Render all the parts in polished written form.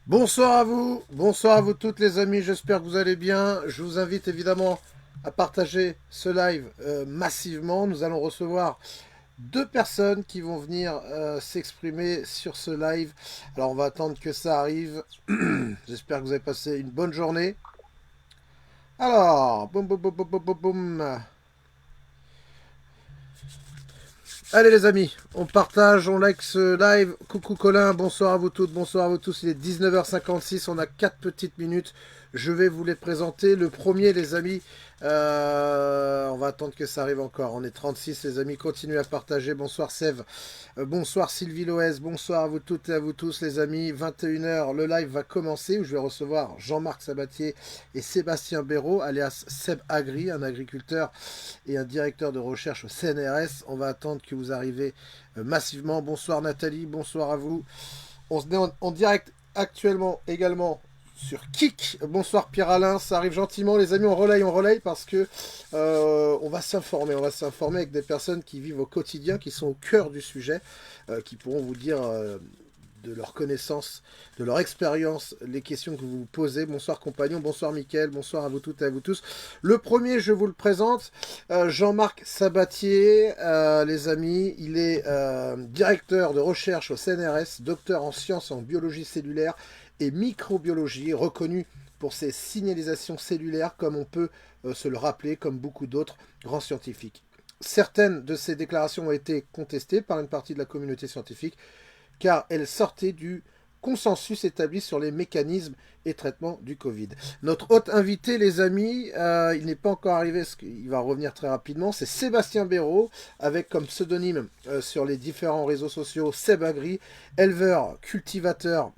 Bonsoir à vous toutes les amis, j'espère que vous allez bien. Je vous invite évidemment à partager ce live massivement. Nous allons recevoir deux personnes qui vont venir s'exprimer sur ce live. Alors on va attendre que ça arrive. J'espère que vous avez passé une bonne journée. Alors, boum boum boum boum boum boum boum. Allez les amis, on partage, on like ce live. Coucou Colin, bonsoir à vous toutes, bonsoir à vous tous. Il est 19h56, on a 4 petites minutes. Je vais vous les présenter. Le premier les amis, on va attendre que ça arrive encore. On est 36 les amis, continuez à partager. Bonsoir Sève, bonsoir Sylvie Loès, bonsoir à vous toutes et à vous tous les amis. 21h, le live va commencer où je vais recevoir Jean-Marc Sabatier et Sébastien Béraud, alias Seb Agri, un agriculteur et un directeur de recherche au CNRS. On va attendre que vous arrivez massivement. Bonsoir Nathalie, bonsoir à vous. On se met en direct actuellement également sur Kik. Bonsoir Pierre-Alain, ça arrive gentiment les amis, on relaye parce que on va s'informer avec des personnes qui vivent au quotidien, qui sont au cœur du sujet, qui pourront vous dire de leur connaissance, de leur expérience, les questions que vous vous posez. Bonsoir compagnon, bonsoir Mickaël, bonsoir à vous toutes et à vous tous. Le premier, je vous le présente, Jean-Marc Sabatier, les amis, il est directeur de recherche au CNRS, docteur en sciences en biologie cellulaire et microbiologie, reconnu pour ses signalisations cellulaires, comme on peut se le rappeler, comme beaucoup d'autres grands scientifiques. Certaines de ces déclarations ont été contestées par une partie de la communauté scientifique, car elle sortait du consensus établi sur les mécanismes et traitements du Covid. Notre hôte invité, les amis, il n'est pas encore arrivé, il va revenir très rapidement, c'est Sébastien Béraud, avec comme pseudonyme sur les différents réseaux sociaux Seb Agri, éleveur, cultivateur.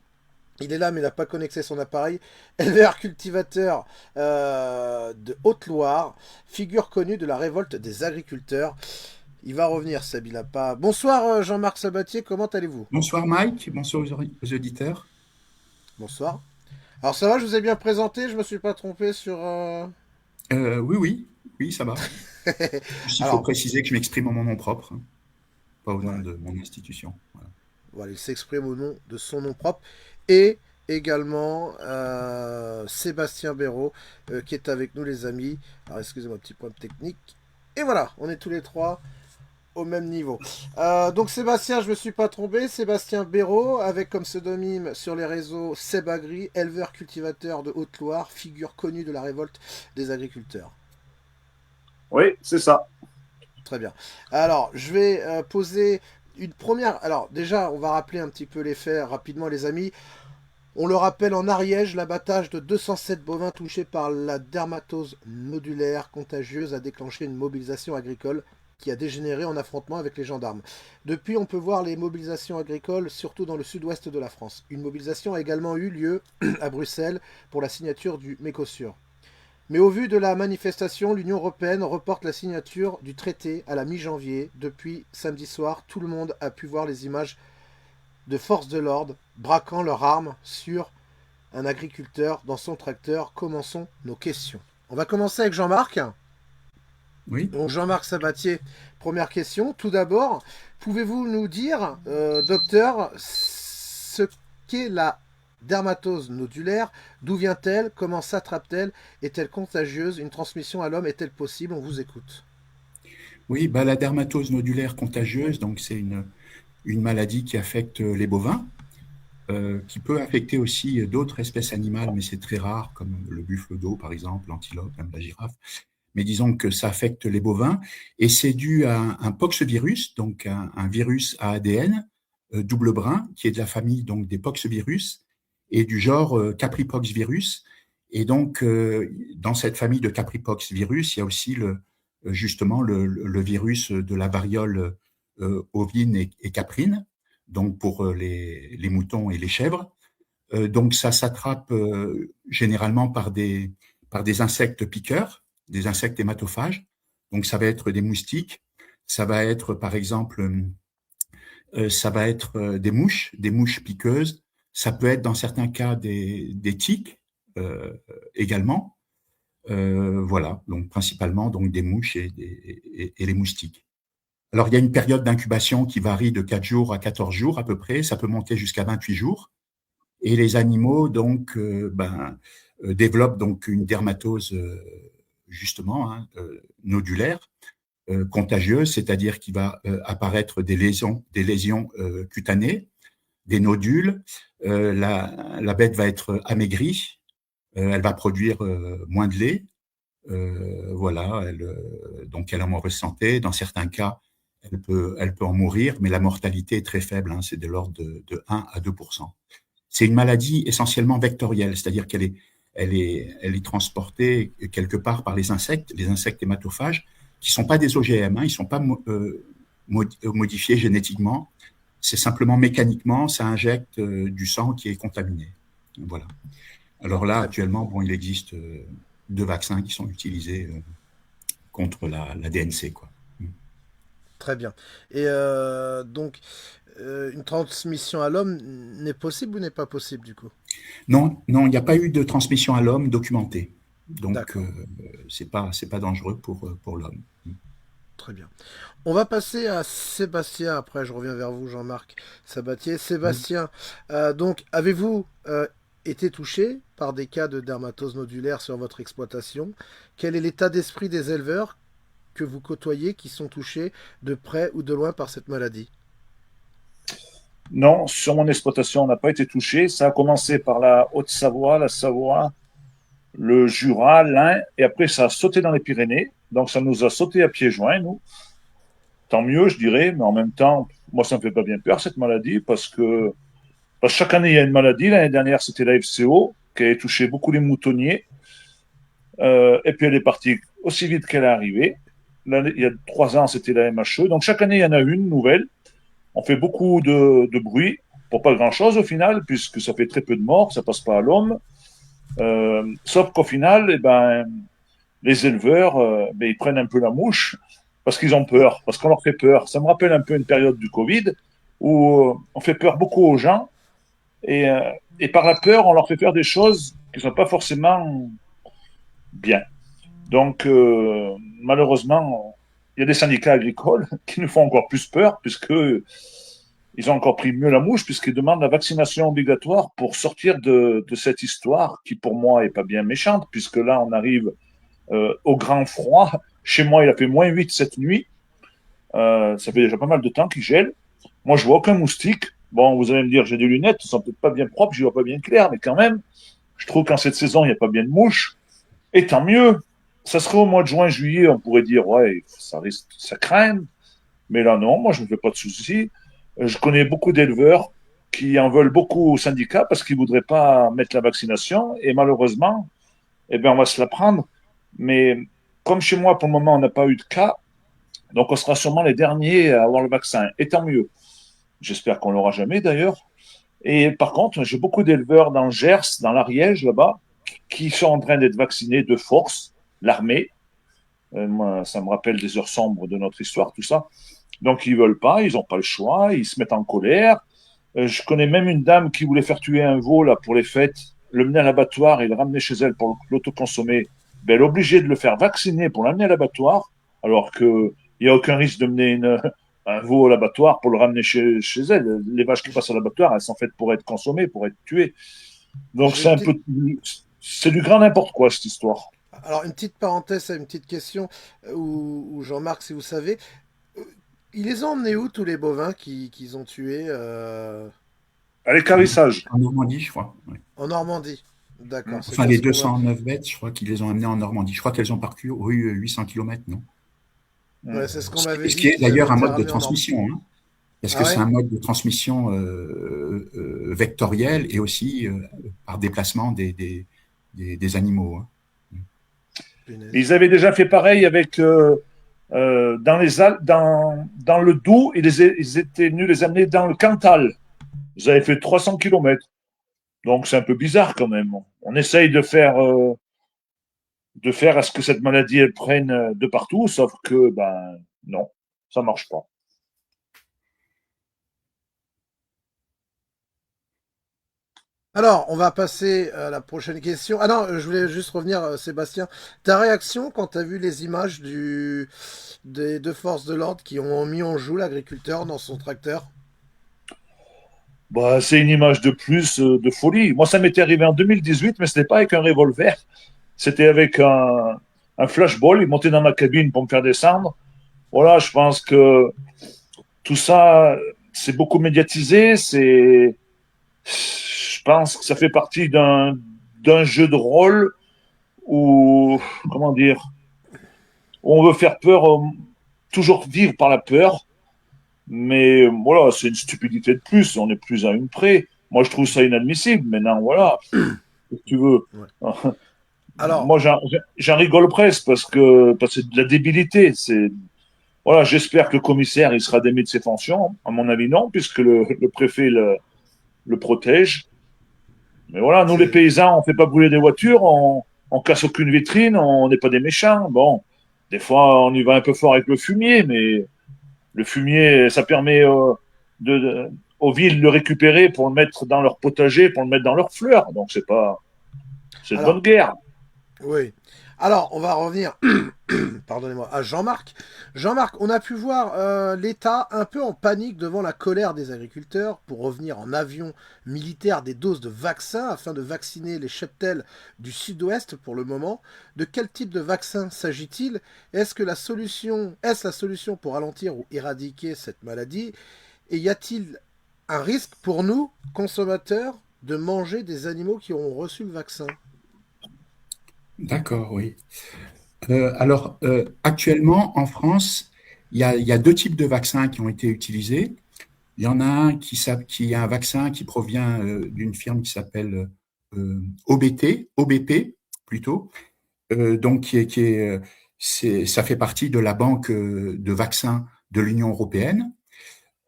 Il est là, mais il n'a pas connecté son appareil. Éleveur cultivateur de Haute-Loire, figure connue de la révolte des agriculteurs. Il va revenir, Sabila pas. Bonsoir Jean-Marc Sabatier, comment allez-vous? Bonsoir Mike, bonsoir aux auditeurs. Bonsoir. Alors ça va, je vous ai bien présenté, je me suis pas trompé sur... Oui, oui, oui, ça va. Juste, il faut Alors, préciser que je m'exprime en mon nom propre, hein, pas au nom voilà, de mon institution. Voilà. voilà, il s'exprime au nom de son nom propre. Et également Sébastien Béraud, qui est avec nous les amis. Alors excusez-moi, petit point technique. Et voilà, on est tous les trois au même niveau. Donc Sébastien, je me suis pas trompé, Sébastien Béraud, avec comme pseudonyme sur les réseaux Seb Agri, éleveur cultivateur de Haute-Loire, figure connue de la révolte des agriculteurs. Oui, c'est ça. Très bien. Alors, je vais poser une première... Alors déjà, on va rappeler un petit peu les faits rapidement les amis. On le rappelle, en Ariège, l'abattage de 207 bovins touchés par la dermatose nodulaire contagieuse a déclenché une mobilisation agricole qui a dégénéré en affrontement avec les gendarmes. Depuis, on peut voir les mobilisations agricoles, surtout dans le sud-ouest de la France. Une mobilisation a également eu lieu à Bruxelles pour la signature du Mécosur. Mais au vu de la manifestation, l'Union européenne reporte la signature du traité à la mi-janvier. Depuis samedi soir, tout le monde a pu voir les images de forces de l'ordre braquant leurs armes sur un agriculteur dans son tracteur. Commençons nos questions. On va commencer avec Jean-Marc. Oui, Donc Jean-Marc Sabatier, première question. Tout d'abord, pouvez-vous nous dire, docteur, ce qu'est la dermatose nodulaire? D'où vient-elle? Comment s'attrape-t-elle? Est-elle contagieuse? Une transmission à l'homme est-elle possible? On vous écoute. oui, bah, la dermatose nodulaire contagieuse, donc c'est une maladie qui affecte les bovins, qui peut affecter aussi d'autres espèces animales, mais c'est très rare, comme le buffle d'eau par exemple, l'antilope, même la girafe. Mais disons que ça affecte les bovins, et c'est dû à un poxvirus, donc un virus à ADN double brin, qui est de la famille donc des poxvirus et du genre capripoxvirus. Et donc, dans cette famille de capripoxvirus, il y a aussi justement le virus de la variole ovine et caprine, donc pour les moutons et les chèvres. Donc, ça s'attrape généralement par des insectes piqueurs, des insectes hématophages. Donc, ça va être des moustiques, ça va être, par exemple, ça va être des mouches piqueuses. Ça peut être, dans certains cas, des tiques également. Voilà, donc principalement donc des mouches et les moustiques. Alors, il y a une période d'incubation qui varie de 4 jours à 14 jours à peu près. Ça peut monter jusqu'à 28 jours. Et les animaux, donc, développent donc une dermatose, justement, hein, nodulaire, contagieuse, c'est-à-dire qu'il va apparaître des lésions cutanées, des nodules. La bête va être amaigrie, elle va produire moins de lait. Voilà, donc elle est en mauvaise santé. Dans certains cas, elle peut en mourir, mais la mortalité est très faible, hein, c'est de l'ordre de 1 à 2%. C'est une maladie essentiellement vectorielle, c'est-à-dire elle est transportée quelque part par les insectes hématophages, qui sont pas des OGM, hein, ils sont pas modifiés génétiquement, c'est simplement mécaniquement, ça injecte du sang qui est contaminé. Voilà. Alors là, Très bien. actuellement, bon, il existe 2 vaccins qui sont utilisés contre la DNC, quoi. Très bien. Et donc, une transmission à l'homme n'est possible ou n'est pas possible du coup? Non, non, il n'y a pas eu de transmission à l'homme documentée. Donc, D'accord, c'est pas dangereux pour l'homme. très bien. On va passer à Sébastien. Après, je reviens vers vous, Jean-Marc Sabatier. Oui. Sébastien, donc, avez-vous été touché par des cas de dermatose nodulaire sur votre exploitation? Quel est l'état d'esprit des éleveurs que vous côtoyez qui sont touchés de près ou de loin par cette maladie? Non, sur mon exploitation, on n'a pas été touché. Ça a commencé par la Haute-Savoie, la Savoie, le Jura, l'Ain, et après ça a sauté dans les Pyrénées. Donc ça nous a sauté à pieds joints, nous. Tant mieux, je dirais, mais en même temps, moi, ça me fait pas bien peur, cette maladie, parce que chaque année, il y a une maladie. L'année dernière, c'était la FCO, qui avait touché beaucoup les moutonniers. Et puis elle est partie aussi vite qu'elle est arrivée. Il y a 3 ans, c'était la MHE. Donc chaque année, il y en a une nouvelle. On fait beaucoup de bruit pour pas grand-chose au final, puisque ça fait très peu de morts, ça passe pas à l'homme. Sauf qu'au final, eh ben, les éleveurs, ils prennent un peu la mouche parce qu'ils ont peur, parce qu'on leur fait peur. Ça me rappelle un peu une période du Covid où on fait peur beaucoup aux gens et, euh, et par la peur, on leur fait faire des choses qui ne sont pas forcément bien. Donc, malheureusement, il y a des syndicats agricoles qui nous font encore plus peur puisque ils ont encore pris mieux la mouche puisqu'ils demandent la vaccination obligatoire pour sortir de cette histoire qui, pour moi, est pas bien méchante puisque là, on arrive au grand froid. Chez moi, il a fait -8 cette nuit. Ça fait déjà pas mal de temps qu'il gèle. Moi, je vois aucun moustique. Bon, vous allez me dire, j'ai des lunettes, elles sont peut-être pas bien propres, je vois pas bien clair, mais quand même, je trouve qu'en cette saison, il n'y a pas bien de mouches. Et tant mieux. Ça serait au mois de juin, juillet, on pourrait dire, ouais, ça risque, ça craint. Mais là, non, moi, je ne me fais pas de soucis. Je connais beaucoup d'éleveurs qui en veulent beaucoup aux syndicats parce qu'ils ne voudraient pas mettre la vaccination. Et malheureusement, eh bien, on va se la prendre. Mais comme chez moi, pour le moment, on n'a pas eu de cas, donc on sera sûrement les derniers à avoir le vaccin. Et tant mieux. J'espère qu'on l'aura jamais d'ailleurs. Et par contre, j'ai beaucoup d'éleveurs dans le Gers, dans l'Ariège, là-bas, qui sont en train d'être vaccinés de force, l'armée. Moi, ça me rappelle des heures sombres de notre histoire, tout ça. Donc, ils veulent pas, ils n'ont pas le choix, ils se mettent en colère. Je connais même une dame qui voulait faire tuer un veau là, pour les fêtes, le mener à l'abattoir et le ramener chez elle pour l'autoconsommer. Ben, elle est obligée de le faire vacciner pour l'amener à l'abattoir, alors qu'il n'y a aucun risque de mener un veau à l'abattoir pour le ramener chez elle. Les vaches qui passent à l'abattoir, elles sont faites pour être consommées, pour être tuées. Donc J'ai une c'est un petite, peu, c'est du grand n'importe quoi cette histoire. alors une petite parenthèse, une petite question, où Jean-Marc, si vous savez, euh, ils les ont emmenés où tous les bovins qu'ils ont tués À l'écarissage. En Normandie, je crois. Ouais. en Normandie? D'accord, c'est Enfin, bien les ce qu'on m'a. 209 bêtes, je crois qu'ils les ont amenées en Normandie. Je crois qu'elles ont parcouru 800 kilomètres, non? Ouais, c'est ce qu'on m'avait Ce qui dit est qu'ils avaient d'ailleurs un été mode de ramenés en Normandie. transmission, hein, parce que Ah c'est ouais? un mode de transmission vectoriel et aussi par déplacement des animaux, hein. Punaise. Ils avaient déjà fait pareil avec dans dans le Doubs, ils étaient venus les amener dans le Cantal. Ils avaient fait 300 kilomètres. Donc c'est un peu bizarre quand même. On essaye de faire à ce que cette maladie elle prenne de partout, sauf que ben non, ça marche pas. Alors, on va passer à la prochaine question. Ah non, je voulais juste revenir, Sébastien. Ta réaction quand tu as vu les images des deux forces de l'ordre qui ont mis en joue l'agriculteur dans son tracteur? Bah, c'est une image de plus de folie. Moi, ça m'était arrivé en 2018, mais ce n'était pas avec un revolver. C'était avec un flashball. Il montait dans ma cabine pour me faire descendre. Voilà, je pense que tout ça, c'est beaucoup médiatisé. Je pense que ça fait partie d'un jeu de rôle où, comment dire, où on veut faire peur, toujours vivre par la peur. Mais voilà, c'est une stupidité de plus. On est plus à une près. Moi, je trouve ça inadmissible. Maintenant, voilà, si tu veux. Ouais. Alors, Moi, j'en rigole presque parce que c'est de la débilité. Voilà, j'espère que le commissaire il sera démis de ses fonctions. À mon avis, non, puisque le préfet le protège. Mais voilà, nous les c'est paysans, on fait pas brûler des voitures, on casse aucune vitrine, on n'est pas des méchants. Bon, des fois, on y va un peu fort avec le fumier, mais le fumier, ça permet aux villes de le récupérer pour le mettre dans leur potager, pour le mettre dans leurs fleurs. Donc c'est de bonne alors, guerre. oui. Alors, on va revenir, pardonnez-moi, à Jean-Marc. Jean-Marc, on a pu voir l'État un peu en panique devant la colère des agriculteurs pour revenir en avion militaire des doses de vaccins afin de vacciner les cheptels du sud-ouest pour le moment. De quel type de vaccin s'agit-il? Est-ce la solution pour ralentir ou éradiquer cette maladie? Et y a-t-il un risque pour nous, consommateurs, de manger des animaux qui auront reçu le vaccin? D'accord, oui. Alors, actuellement, en France, il y a deux types de vaccins qui ont été utilisés. Il y en a un qui est un vaccin qui provient d'une firme qui s'appelle OBP plutôt, donc ça fait partie de la banque de vaccins de l'Union européenne.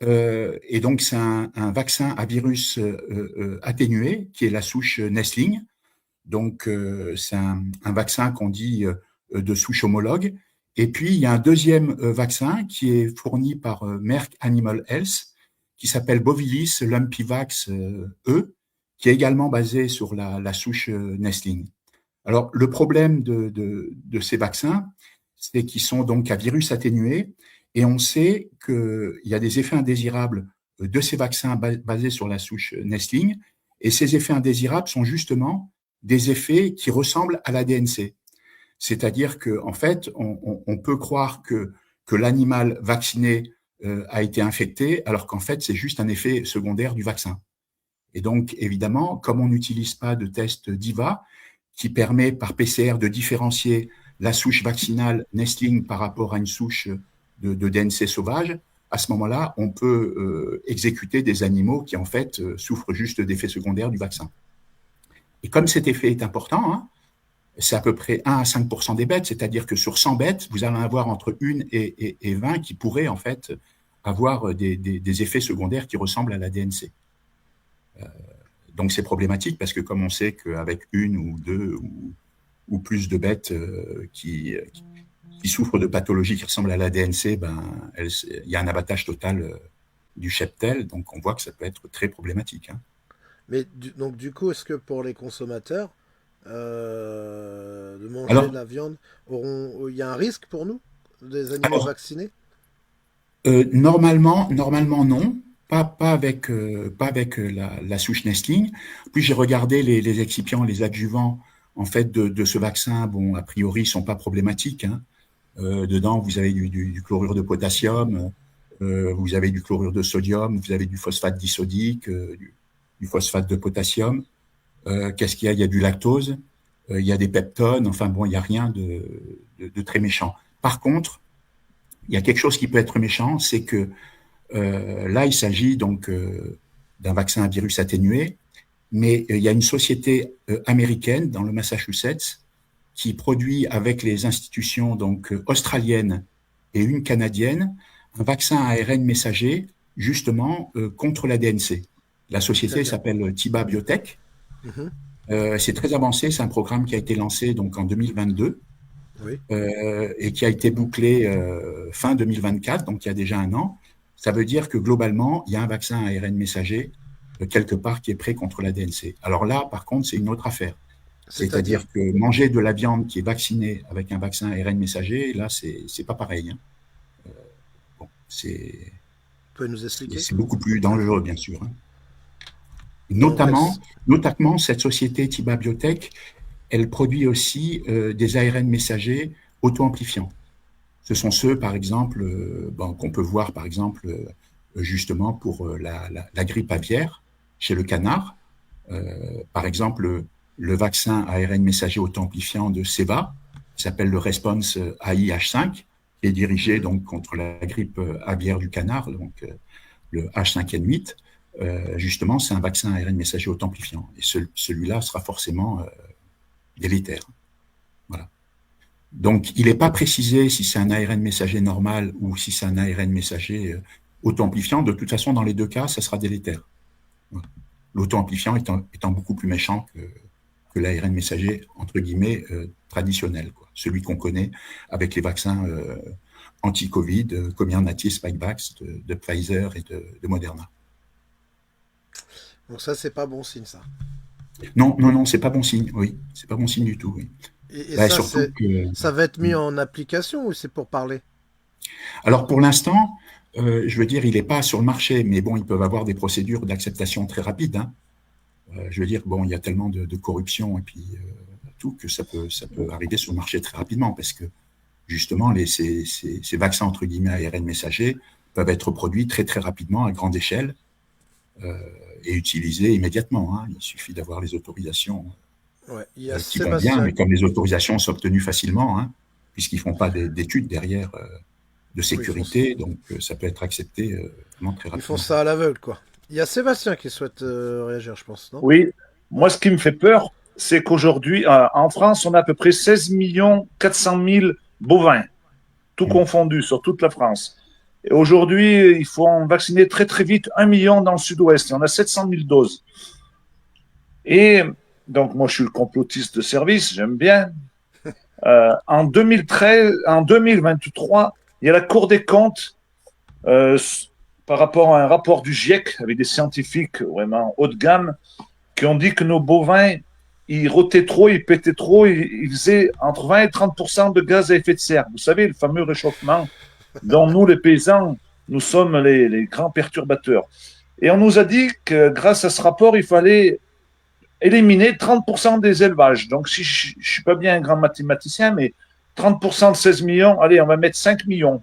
Et donc, c'est un vaccin à virus atténué qui est la souche Nestling. Donc, c'est un vaccin qu'on dit de souche homologue. Et puis, il y a un deuxième vaccin qui est fourni par Merck Animal Health, qui s'appelle Bovilis Lumpivax E, qui est également basé sur la souche Nestling. Alors, le problème de ces vaccins, c'est qu'ils sont donc à virus atténué, et on sait qu'il y a des effets indésirables de ces vaccins basés sur la souche Nestling, et ces effets indésirables sont justement des effets qui ressemblent à la DNC. C'est-à-dire qu'en fait, on peut croire que l'animal vacciné a été infecté, alors qu'en fait, c'est juste un effet secondaire du vaccin. Et donc, évidemment, comme on n'utilise pas de test DIVA, qui permet par PCR de différencier la souche vaccinale Nestling par rapport à une souche de DNC sauvage, à ce moment-là, on peut exécuter des animaux qui, en fait, souffrent juste d'effets secondaires du vaccin. Et comme cet effet est important, hein, c'est à peu près 1 à 5% des bêtes, c'est-à-dire que sur 100 bêtes, vous allez en avoir entre 1 et 20 qui pourraient en fait avoir des effets secondaires qui ressemblent à la DNC. Donc c'est problématique parce que comme on sait qu'avec une ou deux ou plus de bêtes qui souffrent de pathologies qui ressemblent à la DNC, il y a un abattage total du cheptel, donc on voit que ça peut être très problématique. Hein. Mais donc du coup, est-ce que pour les consommateurs de manger de Alors, la viande, il y a un risque pour nous, des animaux alors vaccinés? normalement non, pas avec la souche Nestling. Puis j'ai regardé les excipients, les adjuvants en fait de ce vaccin. Bon, a priori, ils sont pas problématiques. Hein. Dedans, vous avez du chlorure de potassium, vous avez du chlorure de sodium, vous avez du phosphate disodique, du phosphate de potassium. Qu'est-ce qu'il y a? Il y a du lactose, il y a des peptones. Enfin bon, il n'y a rien de très méchant. Par contre, il y a quelque chose qui peut être méchant, c'est que là, il s'agit donc d'un vaccin à virus atténué, mais il y a une société américaine dans le Massachusetts qui produit avec les institutions donc australiennes et une canadienne un vaccin à ARN messager justement contre la DNC. La société D'accord. s'appelle Tiba Biotech. Mhm. C'est très avancé, c'est un programme qui a été lancé donc en 2022 Oui. et qui a été bouclé fin 2024, donc il y a déjà un an. Ça veut dire que globalement, il y a un vaccin à ARN messager quelque part qui est prêt contre la DNC. Alors là, par contre, c'est une autre affaire. C'est-à-dire, C'est-à-dire que manger de la viande qui est vaccinée avec un vaccin ARN messager, là, c'est pas pareil. Hein. Bon, vous pouvez nous expliquer? c'est beaucoup plus dangereux, bien sûr. Hein. Notamment, cette société Tiba Biotech, elle produit aussi des ARN messagers auto-amplifiants. Ce sont ceux, par exemple, qu'on peut voir, par exemple, justement pour la grippe aviaire chez le canard. Par exemple, le vaccin ARN messager auto-amplifiant de Ceva, qui s'appelle le Response AIH5, qui est dirigé donc contre la grippe aviaire du canard, donc le H5N8. Justement, c'est un vaccin ARN messager auto-amplifiant. Et celui-là sera forcément délétère. Voilà. Donc, il n'est pas précisé si c'est un ARN messager normal ou si c'est un ARN messager auto-amplifiant. De toute façon, dans les deux cas, ça sera délétère. Voilà. L'auto-amplifiant étant beaucoup plus méchant que l'ARN messager, entre guillemets, traditionnel, quoi. Celui qu'on connaît avec les vaccins anti-Covid, Comirnaty, Spikevax, de Pfizer et de Moderna. Donc ça, c'est pas bon signe, ça. Non, c'est pas bon signe, oui. C'est pas bon signe du tout, oui. Et ça va être mis en application ou c'est pour parler? Alors, pour l'instant, je veux dire, il n'est pas sur le marché, mais bon, ils peuvent avoir des procédures d'acceptation très rapides, hein. Je veux dire, bon, il y a tellement de corruption et puis tout que ça peut arriver sur le marché très rapidement parce que justement, ces vaccins entre guillemets ARN messagers peuvent être produits très très rapidement à grande échelle et utilisés immédiatement, hein. Il suffit d'avoir les autorisations qui vont bien, mais comme les autorisations sont obtenues facilement, hein, puisqu'ils ne font pas d'études derrière de sécurité, donc ça peut être accepté vraiment très rapidement. Ils font ça à l'aveugle, quoi. Il y a Sébastien qui souhaite réagir, je pense, non? Oui, moi, ce qui me fait peur, c'est qu'aujourd'hui, en France, on a à peu près 16 400 000 bovins, tout confondu, sur toute la France. Et aujourd'hui, il faut en vacciner très, très vite 1 million dans le sud-ouest. Il y en a 700 000 doses. Et donc, moi, je suis le complotiste de service, j'aime bien. En 2023, il y a la Cour des comptes par rapport à un rapport du GIEC avec des scientifiques vraiment haut de gamme qui ont dit que nos bovins, ils rotaient trop, ils pétaient trop, ils faisaient entre 20 et 30% de gaz à effet de serre. Vous savez, le fameux réchauffement dont nous, les paysans, nous sommes les grands perturbateurs. Et on nous a dit que grâce à ce rapport, il fallait éliminer 30% des élevages. Donc, si je ne suis pas bien un grand mathématicien, mais 30% de 16 millions, allez, on va mettre 5 millions.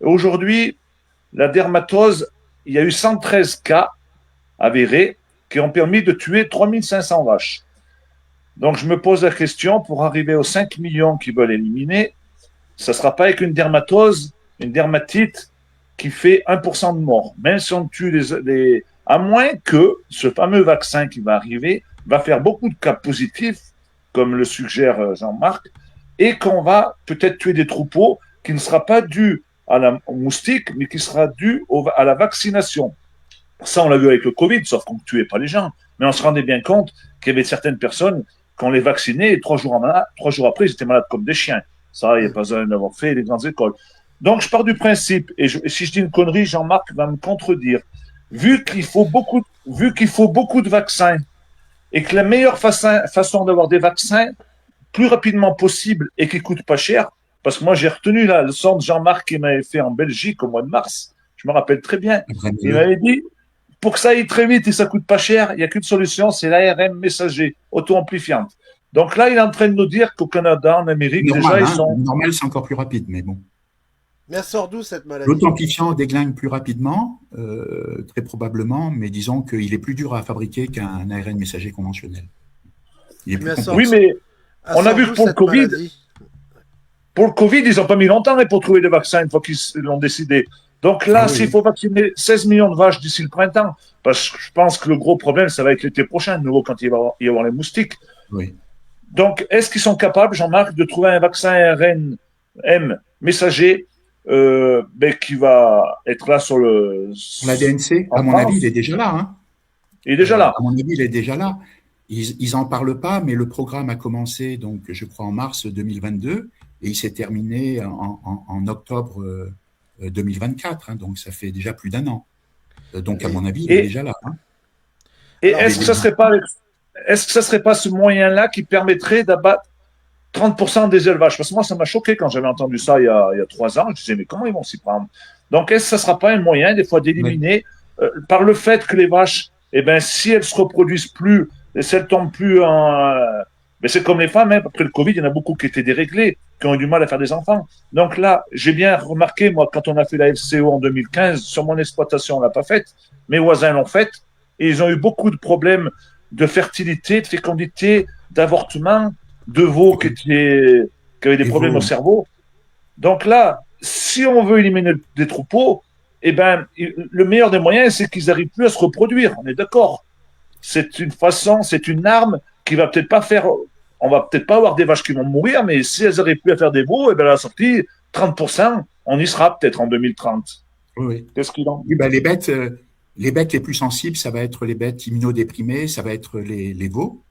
Aujourd'hui, la dermatose, il y a eu 113 cas avérés qui ont permis de tuer 3500 vaches. Donc, je me pose la question, pour arriver aux 5 millions qui veulent éliminer, ça ne sera pas avec une dermatose, une dermatite qui fait 1% de mort. Même si on tue à moins que ce fameux vaccin qui va arriver va faire beaucoup de cas positifs, comme le suggère Jean-Marc, et qu'on va peut-être tuer des troupeaux qui ne sera pas dû au moustique, mais qui sera dû à la vaccination. Ça, on l'a vu avec le Covid, sauf qu'on ne tuait pas les gens. Mais on se rendait bien compte qu'il y avait certaines personnes qu'on les vaccinait et 3 jours après, ils étaient malades comme des chiens. Ça, il n'y a pas besoin d'avoir fait les grandes écoles. Donc, je pars du principe, et si je dis une connerie, Jean-Marc va me contredire. Vu qu'il faut beaucoup de vaccins et que la meilleure façon d'avoir des vaccins plus rapidement possible et qui ne coûtent pas cher, parce que moi, j'ai retenu la leçon de Jean-Marc qui m'avait fait en Belgique au mois de mars. Je me rappelle très bien. Il m'avait dit, pour que ça aille très vite et ça ne coûte pas cher, il n'y a qu'une solution, c'est l'ARN messager, auto-amplifiante. Donc là, il est en train de nous dire qu'au Canada, en Amérique, normal, déjà, ils sont... Normal, c'est encore plus rapide, mais bon. Mais elle sort d'où, cette maladie? L'auto-amplifiant déglingue plus rapidement, très probablement, mais disons qu'il est plus dur à fabriquer qu'un ARN messager conventionnel. Oui, mais on a vu que pour le Covid, ils n'ont pas mis longtemps pour trouver des vaccins une fois qu'ils l'ont décidé. Donc là, s'il faut vacciner 16 millions de vaches d'ici le printemps, parce que je pense que le gros problème, ça va être l'été prochain, de nouveau, quand il va y avoir les moustiques. Oui. Donc, est-ce qu'ils sont capables, Jean-Marc, de trouver un vaccin ARN messager qui va être là sur la DNC? À mon avis, il est déjà là. Hein. Il est déjà là. À mon avis, il est déjà là. Ils n'en parlent pas, mais le programme a commencé, donc, je crois, en mars 2022 et il s'est terminé en octobre 2024. Hein, donc, ça fait déjà plus d'1 an. Donc, à mon avis, il est déjà là. Hein. Et est-ce que ça ne serait pas ce moyen-là qui permettrait d'abattre 30% des élevages? Parce que moi, ça m'a choqué quand j'avais entendu ça il y a 3 ans. Je disais, mais comment ils vont s'y prendre? Donc, est-ce que ça ne sera pas un moyen, des fois, d'éliminer par le fait que les vaches eh ben, si elles se reproduisent plus, si elles tombent plus en, ben, c'est comme les femmes, hein, après le Covid, il y en a beaucoup qui étaient déréglées, qui ont eu du mal à faire des enfants. Donc là, j'ai bien remarqué, moi, quand on a fait la FCO en 2015, sur mon exploitation, on l'a pas faite, mes voisins l'ont faite, et ils ont eu beaucoup de problèmes de fertilité, de fécondité, d'avortement, de veaux qui avaient des problèmes au cerveau. Donc là, si on veut éliminer des troupeaux, eh ben, le meilleur des moyens, c'est qu'ils n'arrivent plus à se reproduire. On est d'accord. C'est une façon, c'est une arme qui va peut-être pas faire. On va peut-être pas avoir des vaches qui vont mourir, mais si elles n'arrivent plus à faire des veaux, eh ben à la sortie, 30%, on y sera peut-être en 2030. Oui. Qu'est-ce qu'il en dit? Oui, ben, les bêtes les plus sensibles, ça va être les bêtes immunodéprimées, ça va être les veaux,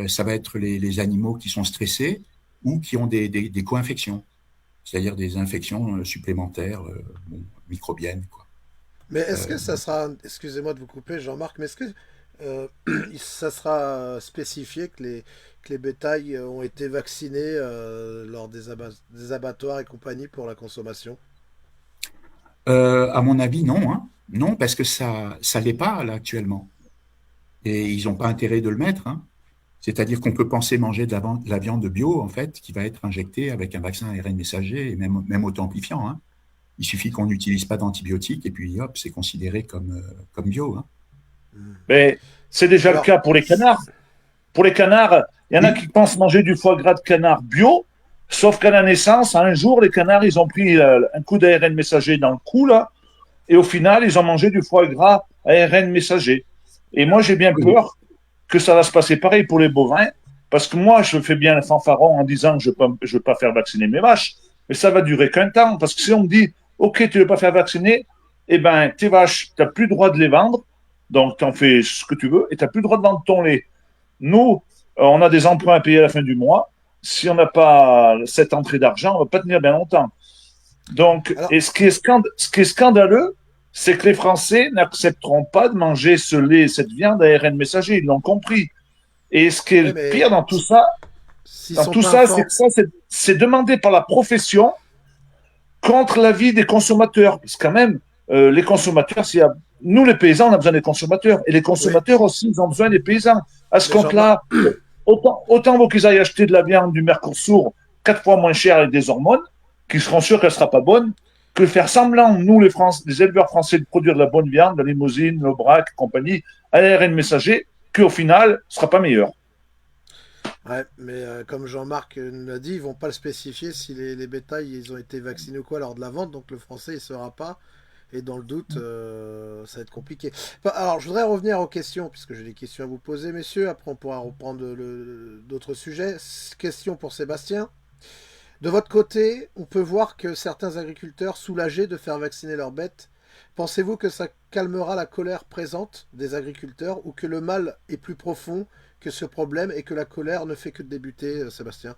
ça va être les animaux qui sont stressés ou qui ont des co-infections, c'est-à-dire des infections supplémentaires, bon, microbiennes, quoi. Mais est-ce que ça sera, excusez-moi de vous couper, Jean-Marc, mais est-ce que ça sera spécifié que les bétails ont été vaccinés lors des abattoirs et compagnie pour la consommation? À mon avis, non, hein. Non, parce que ça l'est pas là actuellement, et ils n'ont pas intérêt de le mettre, hein. C'est-à-dire qu'on peut penser manger de la viande bio, en fait, qui va être injectée avec un vaccin ARN messager, et même auto-amplifiant, hein. Il suffit qu'on n'utilise pas d'antibiotiques, et puis hop, c'est considéré comme bio, hein. Mais c'est déjà le Alors, cas pour les canards. Pour les canards, il y en a Oui, qui pensent manger du foie gras de canard bio, sauf qu'à la naissance, un jour, les canards, ils ont pris un coup d'ARN messager dans le cou, là, et au final, ils ont mangé du foie gras ARN messager. Et moi, j'ai bien oui, peur que ça va se passer pareil pour les bovins, parce que moi, je fais bien le fanfaron en disant que je ne veux pas faire vacciner mes vaches, mais ça va durer qu'un temps, parce que si on me dit, OK, tu ne veux pas faire vacciner, eh ben, tes vaches, tu n'as plus le droit de les vendre, donc tu en fais ce que tu veux, et tu n'as plus le droit de vendre ton lait. Nous, on a des emprunts à payer à la fin du mois. Si on n'a pas cette entrée d'argent, on ne va pas tenir bien longtemps. Donc, alors, et ce qui est scandaleux, c'est que les Français n'accepteront pas de manger ce lait, cette viande à ARN messager. Ils l'ont compris. Et ce qui est oui, le mais pire s'ils dans sont tout pas ça, c'est informés, que ça, c'est demandé par la profession contre l'avis des consommateurs. Parce que quand même, les consommateurs, nous les paysans, on a besoin des consommateurs. Et les oui, consommateurs aussi, ils ont besoin des paysans. À ce mais Jean-Marc, compte-là, autant vaut qu'ils aillent acheter de la viande du Mercosur 4 fois moins cher avec des hormones, qui seront sûrs qu'elle ne sera pas bonne, que faire semblant, nous, les éleveurs français, de produire de la bonne viande, la limousine, l'Aubrac, compagnie, à l'ARN messager, qu'au final, ne sera pas meilleur. ouais, mais comme Jean-Marc nous l'a dit, ils vont pas le spécifier si les bétails ils ont été vaccinés ou quoi lors de la vente, donc le français il saura pas. Et dans le doute, ça va être compliqué. Enfin, alors, je voudrais revenir aux questions, puisque j'ai des questions à vous poser, messieurs. Après, on pourra reprendre d'autres sujets. Question pour Sébastien. De votre côté, on peut voir que certains agriculteurs, soulagés de faire vacciner leurs bêtes, pensez-vous que ça calmera la colère présente des agriculteurs ou que le mal est plus profond que ce problème et que la colère ne fait que débuter, Sébastien?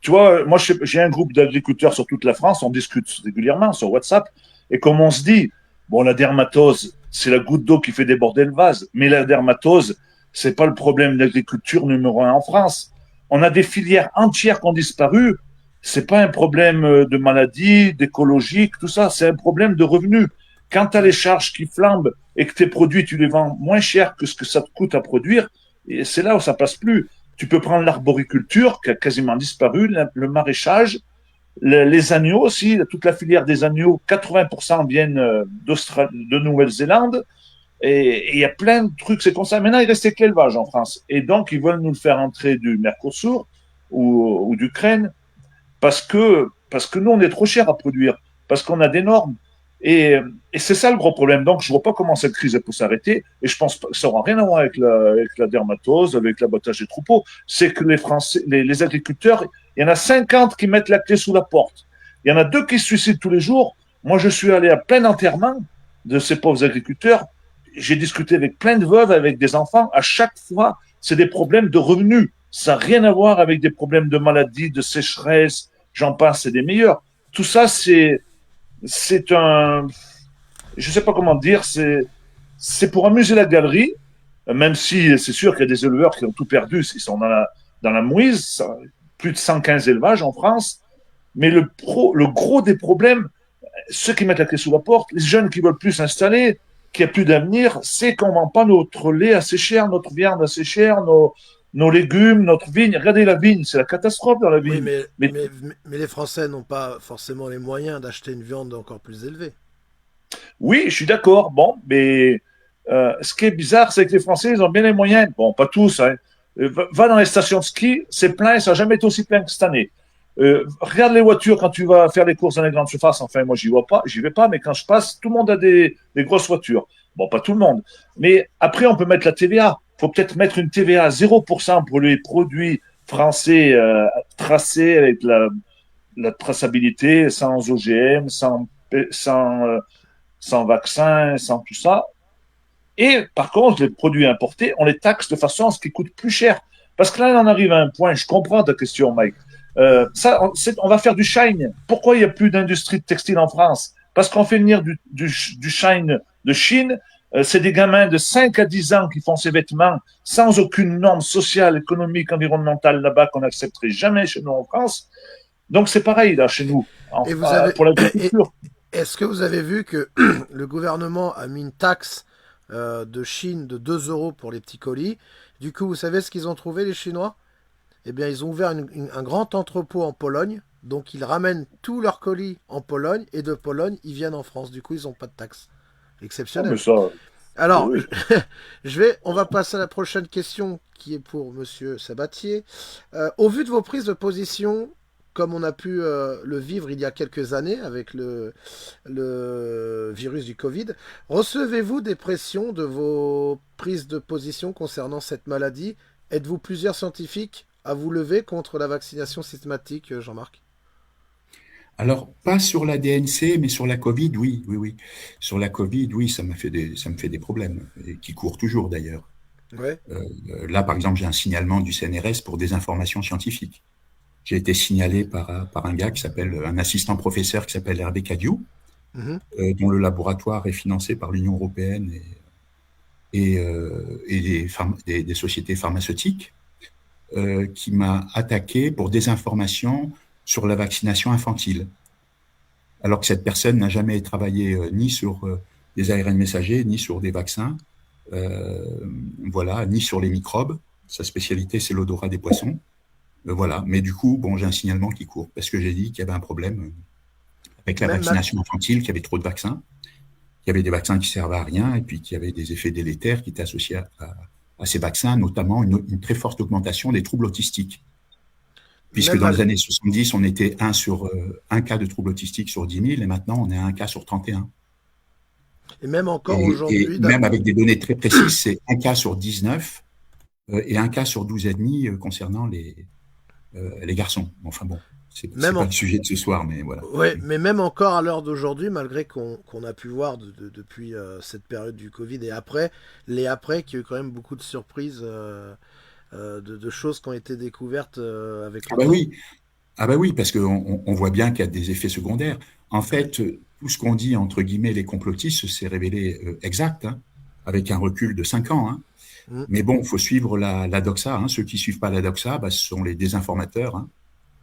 Tu vois, moi, j'ai un groupe d'agriculteurs sur toute la France, on discute régulièrement sur WhatsApp, et comme on se dit, bon, la dermatose, c'est la goutte d'eau qui fait déborder le vase, mais la dermatose, c'est pas le problème de l'agriculture numéro un en France. On a des filières entières qui ont disparu, c'est pas un problème de maladie, d'écologique, tout ça, c'est un problème de revenus. Quand tu as les charges qui flambent et que tes produits, tu les vends moins cher que ce que ça te coûte à produire, et c'est là où ça passe plus. Tu peux prendre l'arboriculture qui a quasiment disparu, le maraîchage, les agneaux aussi, toute la filière des agneaux, 80% viennent de Nouvelle-Zélande. Et il y a plein de trucs, c'est comme ça. Maintenant, il restait que l'élevage en France. Et donc, ils veulent nous le faire entrer du Mercosur ou d'Ukraine parce que nous, on est trop cher à produire, parce qu'on a des normes. Et c'est ça le gros problème. Donc, je vois pas comment cette crise peut s'arrêter. Et je pense pas que ça aura rien à voir avec la dermatose, avec l'abattage des troupeaux. C'est que les Français, les agriculteurs, il y en a 50 qui mettent la clé sous la porte. Il y en a 2 qui se suicident tous les jours. Moi, je suis allé à plein enterrement de ces pauvres agriculteurs. J'ai discuté avec plein de veuves, avec des enfants. À chaque fois, c'est des problèmes de revenus. Ça n'a rien à voir avec des problèmes de maladie, de sécheresse. J'en passe, c'est des meilleurs. Tout ça, c'est un, je sais pas comment dire, c'est pour amuser la galerie, même si c'est sûr qu'il y a des éleveurs qui ont tout perdu, ils sont dans la mouise, plus de 115 élevages en France, mais le gros des problèmes, ceux qui mettent la clé sous la porte, les jeunes qui veulent plus s'installer, qu'il n'y a plus d'avenir, c'est qu'on ne vend pas notre lait assez cher, notre viande assez chère, nos légumes, notre vigne. Regardez la vigne, c'est la catastrophe dans la Oui, vigne. Mais mais les Français n'ont pas forcément les moyens d'acheter une viande encore plus élevée. oui, je suis d'accord. Bon, mais ce qui est bizarre, c'est que les Français, ils ont bien les moyens. Bon, pas tous. Hein. Va dans les stations de ski, c'est plein, ça n'a jamais été aussi plein que cette année. Regarde les voitures quand tu vas faire les courses dans les grandes surfaces. Enfin, moi, j'y vais pas, mais quand je passe, tout le monde a des grosses voitures. Bon, pas tout le monde. Mais après, on peut mettre la TVA. Il faut peut-être mettre une TVA à 0% pour les produits français tracés avec la traçabilité, sans OGM, sans vaccin, sans tout ça. Et par contre, les produits importés, on les taxe de façon à ce qu'ils coûtent plus cher. Parce que là, on en arrive à un point, je comprends ta question, Mike. On va faire du shine. Pourquoi il n'y a plus d'industrie de textile en France? Parce qu'on fait venir du shine de Chine. C'est des gamins de 5 à 10 ans qui font ces vêtements sans aucune norme sociale, économique, environnementale là-bas qu'on n'accepterait jamais chez nous en France. Donc c'est pareil là chez nous, Et vous avez, pour l'agriculture. est-ce que vous avez vu que le gouvernement a mis une taxe de Chine de 2 euros pour les petits colis? Du coup, vous savez ce qu'ils ont trouvé, les Chinois? Eh bien, ils ont ouvert un grand entrepôt en Pologne. Donc, ils ramènent tous leurs colis en Pologne. Et de Pologne, ils viennent en France. Du coup, ils n'ont pas de taxe. Oh, mais Exceptionnel. ça, Alors, oui. on va passer à la prochaine question qui est pour Monsieur Sabatier. Au vu de vos prises de position, comme on a pu le vivre il y a quelques années avec le virus du Covid, recevez-vous des pressions de vos prises de position concernant cette maladie? Êtes-vous plusieurs scientifiques à vous lever contre la vaccination systématique, Jean-Marc? Alors, pas sur la DNC, mais sur la Covid, oui, oui, oui. Sur la Covid, oui, ça me fait des problèmes, et qui courent toujours d'ailleurs. Ouais. Là, par exemple, j'ai un signalement du CNRS pour désinformation scientifique. J'ai été signalé par un gars qui s'appelle, un assistant professeur qui s'appelle Hervé Cadiou, Mhm. dont le laboratoire est financé par l'Union européenne et des sociétés pharmaceutiques, qui m'a attaqué pour désinformation sur la vaccination infantile. Alors que cette personne n'a jamais travaillé ni sur des ARN messagers, ni sur des vaccins, euh, voilà, ni sur les microbes. Sa spécialité, c'est l'odorat des poissons. Voilà. Mais du coup, bon, j'ai un signalement qui court parce que j'ai dit qu'il y avait un problème avec la Même mal. vaccination infantile, qu'il y avait trop de vaccins, qu'il y avait des vaccins qui servaient à rien et puis qu'il y avait des effets délétères qui étaient associés à ces vaccins, notamment une très forte augmentation des troubles autistiques. Puisque Même dans les mal. années 70, on était un cas de trouble autistique sur 10 000 et maintenant on est à un cas sur 31. Et même encore Et aujourd'hui, même avec des données très précises, c'est un cas sur 19 et un cas sur 12 et demi concernant les garçons. Enfin bon, c'est même pas en- le sujet de ce soir, mais voilà. ouais, mais même encore à l'heure d'aujourd'hui, malgré qu'on a pu voir depuis cette période du Covid et après, les après, qu'il y a eu quand même beaucoup de surprises, de choses qui ont été découvertes avec Ah le bah temps. oui, ah bah oui, parce qu'on voit bien qu'il y a des effets secondaires. En Ouais. fait, tout ce qu'on dit entre guillemets les complotistes s'est révélé exact, hein, avec un recul de 5 ans. Hein. Mm. Mais bon, il faut suivre la doxa. Hein. Ceux qui suivent pas la doxa, bah, ce sont les désinformateurs. Hein.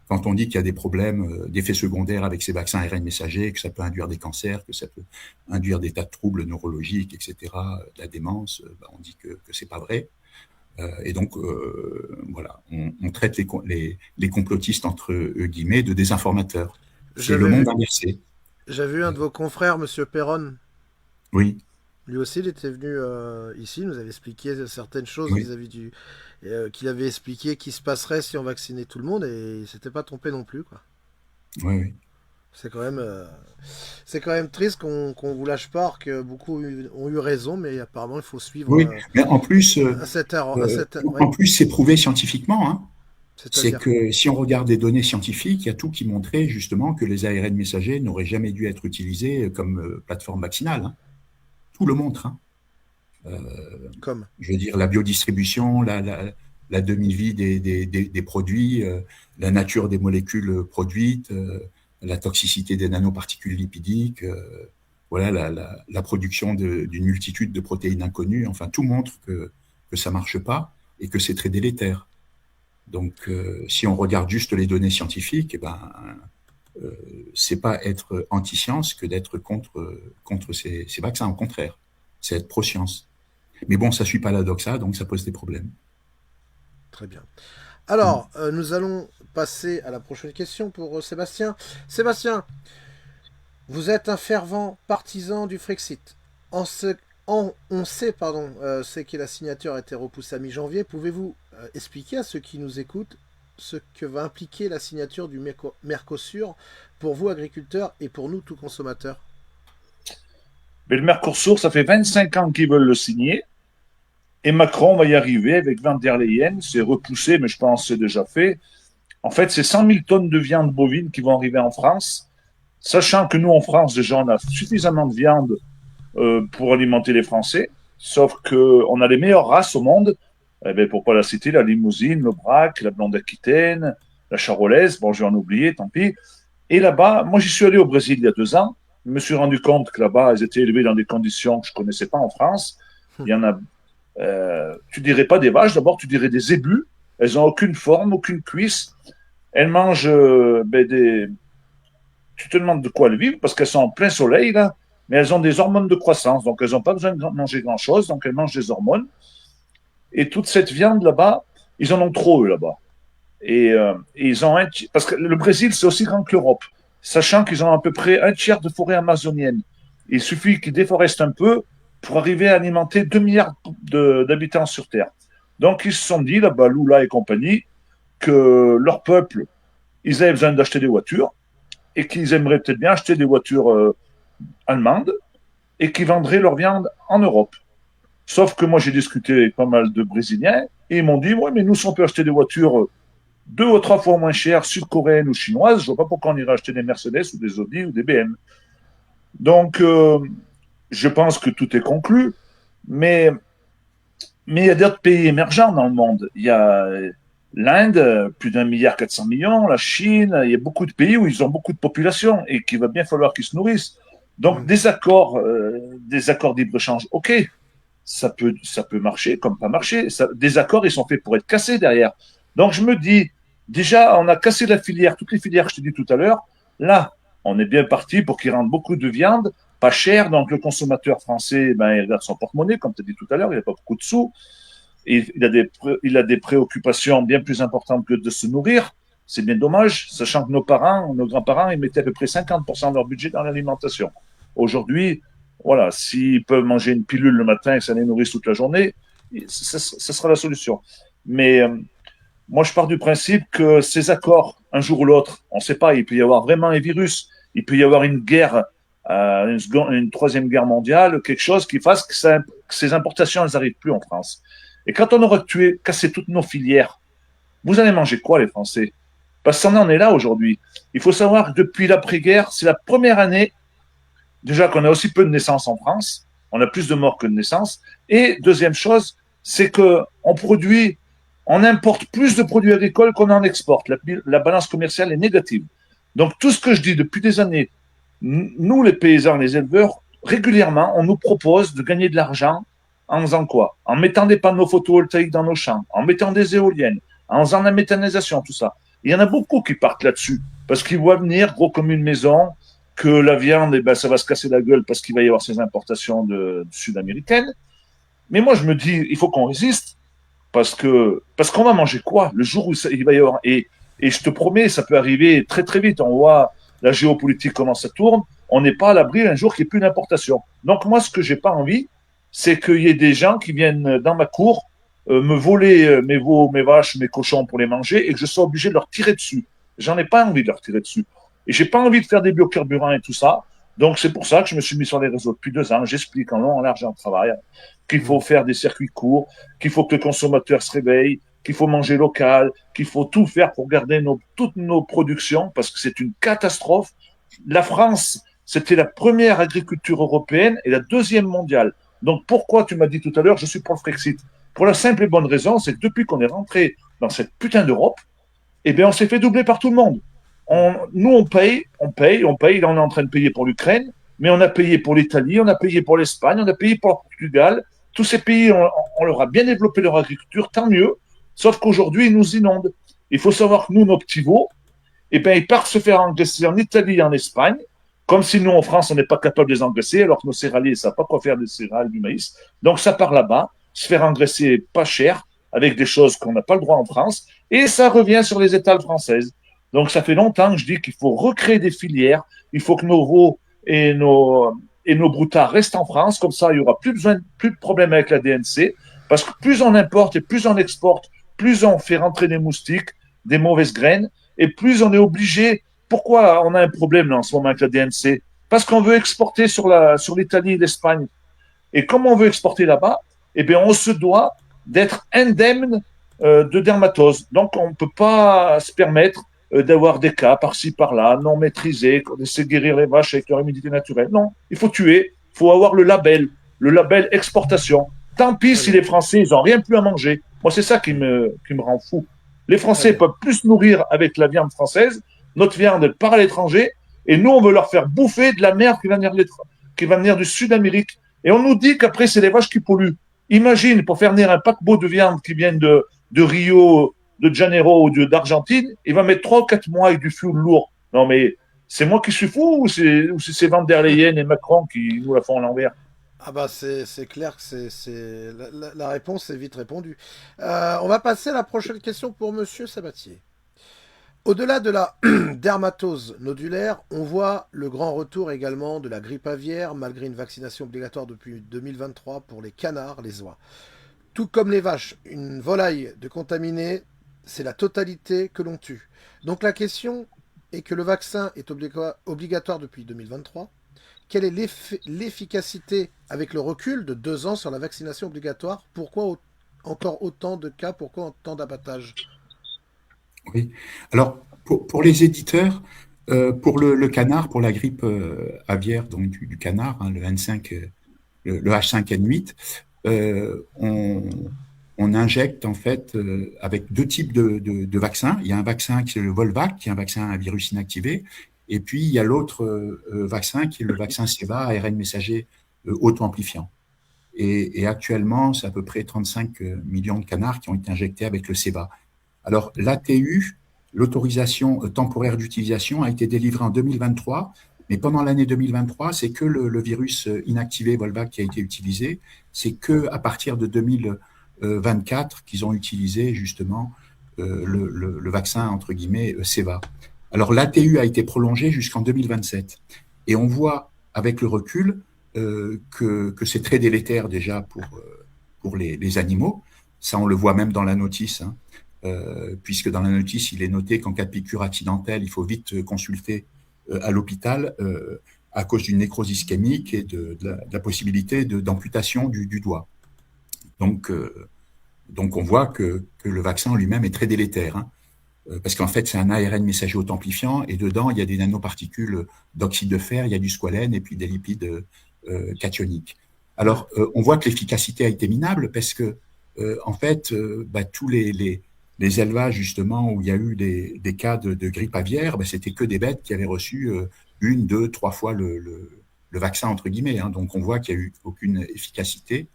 Quand on dit qu'il y a des problèmes d'effets secondaires avec ces vaccins ARN messagers, que ça peut induire des cancers, que ça peut induire des tas de troubles neurologiques, etc., de la démence, bah, on dit que c'est pas vrai. Et donc, voilà, on traite les complotistes, entre guillemets, de désinformateurs. C'est le J'avais monde vu, inversé. j'avais vu un de vos confrères, Monsieur Perron. Oui, Lui aussi, il était venu ici, il nous avait expliqué certaines choses oui, vis-à-vis qu'il avait expliqué qui se passerait si on vaccinait tout le monde et il s'était pas trompé non plus, quoi. oui, oui. C'est quand même, euh, c'est quand même triste qu'on vous lâche pas, alors que beaucoup ont eu raison, mais apparemment il faut suivre Oui, mais en plus, à cette heure, ouais, en plus, c'est prouvé scientifiquement. Hein. C'est c'est-à-dire, que si on regarde des données scientifiques, il y a tout qui montrait justement que les ARN messagers n'auraient jamais dû être utilisés comme plateforme vaccinale. Hein. Tout le montre. Hein. comme, Je veux dire, la biodistribution, la demi-vie des produits, la nature des molécules produites, la toxicité des nanoparticules lipidiques, voilà, la production d'une multitude de protéines inconnues. Enfin, tout montre que ça marche pas et que c'est très délétère. Donc, si on regarde juste les données scientifiques, eh ben, c'est pas être anti-science que d'être contre ces vaccins, au contraire. c'est être pro-science. Mais bon, ça ne suit pas la doxa, donc ça pose des problèmes. Très bien. Alors, nous allons passer à la prochaine question pour Sébastien. Sébastien, vous êtes un fervent partisan du Frexit. On sait que la signature a été repoussée à mi-janvier. Pouvez-vous expliquer à ceux qui nous écoutent ce que va impliquer la signature du Mercosur pour vous, agriculteurs, et pour nous, tout consommateurs? Mais le Mercosur, ça fait 25 ans qu'ils veulent le signer. Et Macron va y arriver avec Van der Leyen. C'est repoussé, mais je pense que c'est déjà fait. En fait, c'est 100 000 tonnes de viande bovine qui vont arriver en France. Sachant que nous, en France, déjà, on a suffisamment de viande pour alimenter les Français. Sauf qu'on a les meilleures races au monde. Eh bien, pour pas la citer, la Limousine, le Braque, la Blonde Aquitaine, la Charolaise. Bon, je vais en oublier, tant pis. Et là-bas, moi, j'y suis allé au Brésil il y a 2 ans. Je me suis rendu compte que là-bas, elles étaient élevées dans des conditions que je connaissais pas en France. Il y en a, tu dirais pas des vaches, d'abord, tu dirais des zébus. Elles ont aucune forme, aucune cuisse. Elles mangent des. Tu te demandes de quoi elles vivent parce qu'elles sont en plein soleil, là, mais elles ont des hormones de croissance. Donc, elles n'ont pas besoin de manger grand-chose. Donc, elles mangent des hormones. Et toute cette viande là-bas, ils en ont trop, eux, là-bas. Et ils ont parce que le Brésil, c'est aussi grand que l'Europe, sachant qu'ils ont à peu près un tiers de forêt amazonienne. Il suffit qu'ils déforestent un peu pour arriver à alimenter 2 milliards d'habitants sur Terre. Donc, ils se sont dit, là-bas, Lula et compagnie, que leur peuple, ils avaient besoin d'acheter des voitures et qu'ils aimeraient peut-être bien acheter des voitures allemandes et qu'ils vendraient leur viande en Europe. Sauf que moi, j'ai discuté avec pas mal de Brésiliens et ils m'ont dit, ouais, mais nous, si on peut acheter des voitures 2 ou 3 fois moins chères, sud-coréennes ou chinoises, je vois pas pourquoi on irait acheter des Mercedes ou des Audi ou des BM. Donc, je pense que tout est conclu, mais il y a d'autres pays émergents dans le monde. Il y a l'Inde, plus d'1,4 milliard, la Chine, il y a beaucoup de pays où ils ont beaucoup de population et qu'il va bien falloir qu'ils se nourrissent. Donc, des accords de libre-échange, ok, ça peut marcher comme pas marcher. Des accords, ils sont faits pour être cassés derrière. Donc, je me dis, déjà, on a cassé la filière, toutes les filières que je t'ai dit tout à l'heure. Là, on est bien parti pour qu'ils rendent beaucoup de viande, pas cher. Donc, le consommateur français, il regarde son porte-monnaie, comme tu as dit tout à l'heure, il n'a pas beaucoup de sous. Et il a des préoccupations bien plus importantes que de se nourrir. C'est bien dommage, sachant que nos grands-parents, ils mettaient à peu près 50% de leur budget dans l'alimentation. Aujourd'hui, voilà, s'ils peuvent manger une pilule le matin et ça les nourrit toute la journée, ça sera la solution. Mais moi, je pars du principe que ces accords, un jour ou l'autre, on ne sait pas, il peut y avoir vraiment un virus, il peut y avoir une guerre, une troisième guerre mondiale, quelque chose qui fasse que ces importations, elles n'arrivent plus en France. Et quand on aura cassé toutes nos filières, vous allez manger quoi, les Français? Parce qu'on en est là aujourd'hui. Il faut savoir que depuis l'après-guerre, c'est la première année, déjà qu'on a aussi peu de naissances en France, on a plus de morts que de naissances. Et deuxième chose, c'est on importe plus de produits agricoles qu'on en exporte. La balance commerciale est négative. Donc, tout ce que je dis depuis des années, nous, les paysans, les éleveurs, régulièrement, on nous propose de gagner de l'argent en faisant quoi? En mettant des panneaux photovoltaïques dans nos champs, en mettant des éoliennes, en faisant la méthanisation, tout ça. Il y en a beaucoup qui partent là-dessus parce qu'ils voient venir gros comme une maison, que la viande, ça va se casser la gueule parce qu'il va y avoir ces importations sud-américaines. Mais moi, je me dis, il faut qu'on résiste. Parce qu'on va manger quoi le jour où il va y avoir. Et je te promets, ça peut arriver très très vite. On voit la géopolitique comment ça tourne. On n'est pas à l'abri un jour qu'il n'y ait plus d'importation. Donc moi, ce que j'ai pas envie, c'est qu'il y ait des gens qui viennent dans ma cour me voler mes veaux, mes vaches, mes cochons pour les manger et que je sois obligé de leur tirer dessus. J'en ai pas envie de leur tirer dessus. Et j'ai pas envie de faire des biocarburants et tout ça. Donc c'est pour ça que je me suis mis sur les réseaux depuis 2 ans. J'explique en long, en large et en travail qu'il faut faire des circuits courts, qu'il faut que le consommateur se réveille, qu'il faut manger local, qu'il faut tout faire pour garder toutes nos productions, parce que c'est une catastrophe. La France, c'était la première agriculture européenne et la deuxième mondiale. Donc pourquoi, tu m'as dit tout à l'heure, je suis pour le Frexit? Pour la simple et bonne raison, c'est que depuis qu'on est rentré dans cette putain d'Europe, eh bien on s'est fait doubler par tout le monde. Nous, on paye, là on est en train de payer pour l'Ukraine, mais on a payé pour l'Italie, on a payé pour l'Espagne, on a payé pour le Portugal. Tous ces pays, on leur a bien développé leur agriculture, tant mieux, sauf qu'aujourd'hui, ils nous inondent. Il faut savoir que nous, nos petits veaux, ils partent se faire engraisser en Italie et en Espagne, Comme si nous, en France, on n'est pas capable de les engraisser, alors que nos céréaliers ne savent pas quoi faire des céréales, du maïs. Donc, ça part là-bas, se faire engraisser pas cher, avec des choses qu'on n'a pas le droit en France, et ça revient sur les étals françaises. Donc, ça fait longtemps que je dis qu'il faut recréer des filières, il faut que nos veaux et nos broutards restent en France, comme ça, il n'y aura plus de problème avec la DNC, parce que plus on importe et plus on exporte, plus on fait rentrer des moustiques, des mauvaises graines, et plus on est obligé. Pourquoi on a un problème là en ce moment avec la DNC? Parce qu'on veut exporter sur l'Italie et l'Espagne. Et comme on veut exporter là-bas, eh bien, on se doit d'être indemne de dermatose. Donc, on ne peut pas se permettre d'avoir des cas par-ci, par-là, non maîtrisés, qu'on essaie de guérir les vaches avec leur immunité naturelle. Non, il faut tuer, il faut avoir le label exportation. Tant pis si les Français, ils n'ont rien plus à manger. Moi, c'est ça qui me rend fou. Les Français peuvent plus se nourrir avec la viande française, notre viande part à l'étranger, et nous, on veut leur faire bouffer de la merde qui va venir du Sud-Amérique. Et on nous dit qu'après, c'est les vaches qui polluent. Imagine, pour faire venir un paquebot de viande qui vient de Rio, de Janeiro ou d'Argentine, il va mettre 3 ou 4 mois avec du fioul lourd. Non, mais c'est moi qui suis fou ou c'est Van der Leyen et Macron qui nous la font à l'envers? Ah bah c'est clair que la réponse est vite répondue. On va passer à la prochaine question pour Monsieur Sabatier. Au-delà de la dermatose nodulaire, on voit le grand retour également de la grippe aviaire, malgré une vaccination obligatoire depuis 2023 pour les canards, les oies. Tout comme les vaches, une volaille de contaminée, c'est la totalité que l'on tue. Donc la question est que le vaccin est obligatoire depuis 2023. Quelle est l'efficacité avec le recul de 2 ans sur la vaccination obligatoire? Pourquoi encore autant de cas? Pourquoi autant d'abattages? Oui. Alors, pour les éditeurs, pour le canard, pour la grippe aviaire, donc du canard, hein, le H5N8, on injecte en fait avec 2 types de vaccins. Il y a un vaccin qui est le Volvac, qui est un vaccin à virus inactivé, et puis il y a l'autre vaccin qui est le vaccin Ceva, ARN messager auto-amplifiant. Et actuellement, c'est à peu près 35 millions de canards qui ont été injectés avec le Ceva. Alors, l'ATU, l'autorisation temporaire d'utilisation, a été délivrée en 2023, mais pendant l'année 2023, c'est que le virus inactivé Volvac qui a été utilisé. C'est que à partir de 2024 qu'ils ont utilisé justement le vaccin entre guillemets Ceva. Alors, l'ATU a été prolongée jusqu'en 2027, et on voit avec le recul que c'est très délétère déjà pour les animaux. Ça, on le voit même dans la notice. Hein. Puisque dans la notice, il est noté qu'en cas de piqûre accidentelle, il faut vite consulter à l'hôpital à cause d'une nécrose ischémique et de la possibilité d'amputation du doigt. Donc, on voit que le vaccin lui-même est très délétère, hein, parce qu'en fait, c'est un ARN messager auto-amplifiant, et dedans, il y a des nanoparticules d'oxyde de fer, il y a du squalène et puis des lipides cationiques. Alors, on voit que l'efficacité a été minable parce que, en fait, tous les élevages justement où il y a eu des cas de grippe aviaire, c'était que des bêtes qui avaient reçu 1, 2, 3 fois le vaccin entre guillemets. Hein. Donc on voit qu'il n'y a eu aucune efficacité,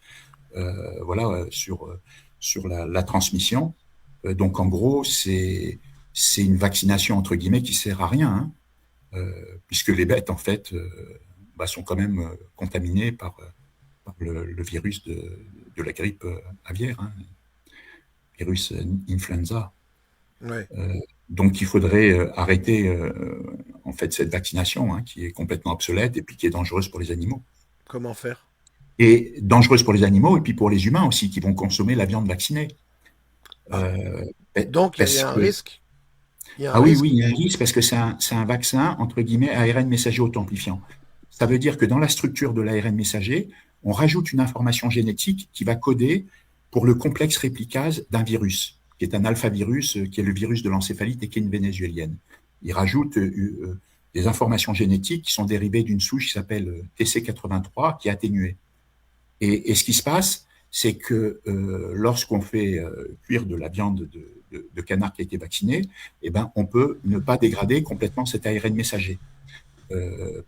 sur la transmission. Donc en gros, c'est une vaccination entre guillemets qui sert à rien, hein, puisque les bêtes en fait sont quand même contaminées par le virus de la grippe aviaire. Hein. Virus influenza. Ouais. Donc, il faudrait arrêter en fait cette vaccination hein, qui est complètement obsolète et puis qui est dangereuse pour les animaux. Comment faire? Et dangereuse pour les animaux et puis pour les humains aussi qui vont consommer la viande vaccinée. Donc, il y a un risque. Oui, il y a un risque parce que c'est un vaccin, entre guillemets, ARN messager auto-amplifiant. Ça veut dire que dans la structure de l'ARN messager, on rajoute une information génétique qui va coder pour le complexe réplicase d'un virus, qui est un alphavirus, qui est le virus de l'encéphalite équine vénézuélienne. Il rajoute des informations génétiques qui sont dérivées d'une souche qui s'appelle TC83, qui est atténuée. Et ce qui se passe, c'est que lorsqu'on fait cuire de la viande de canard qui a été vacciné, on peut ne pas dégrader complètement cet ARN messager.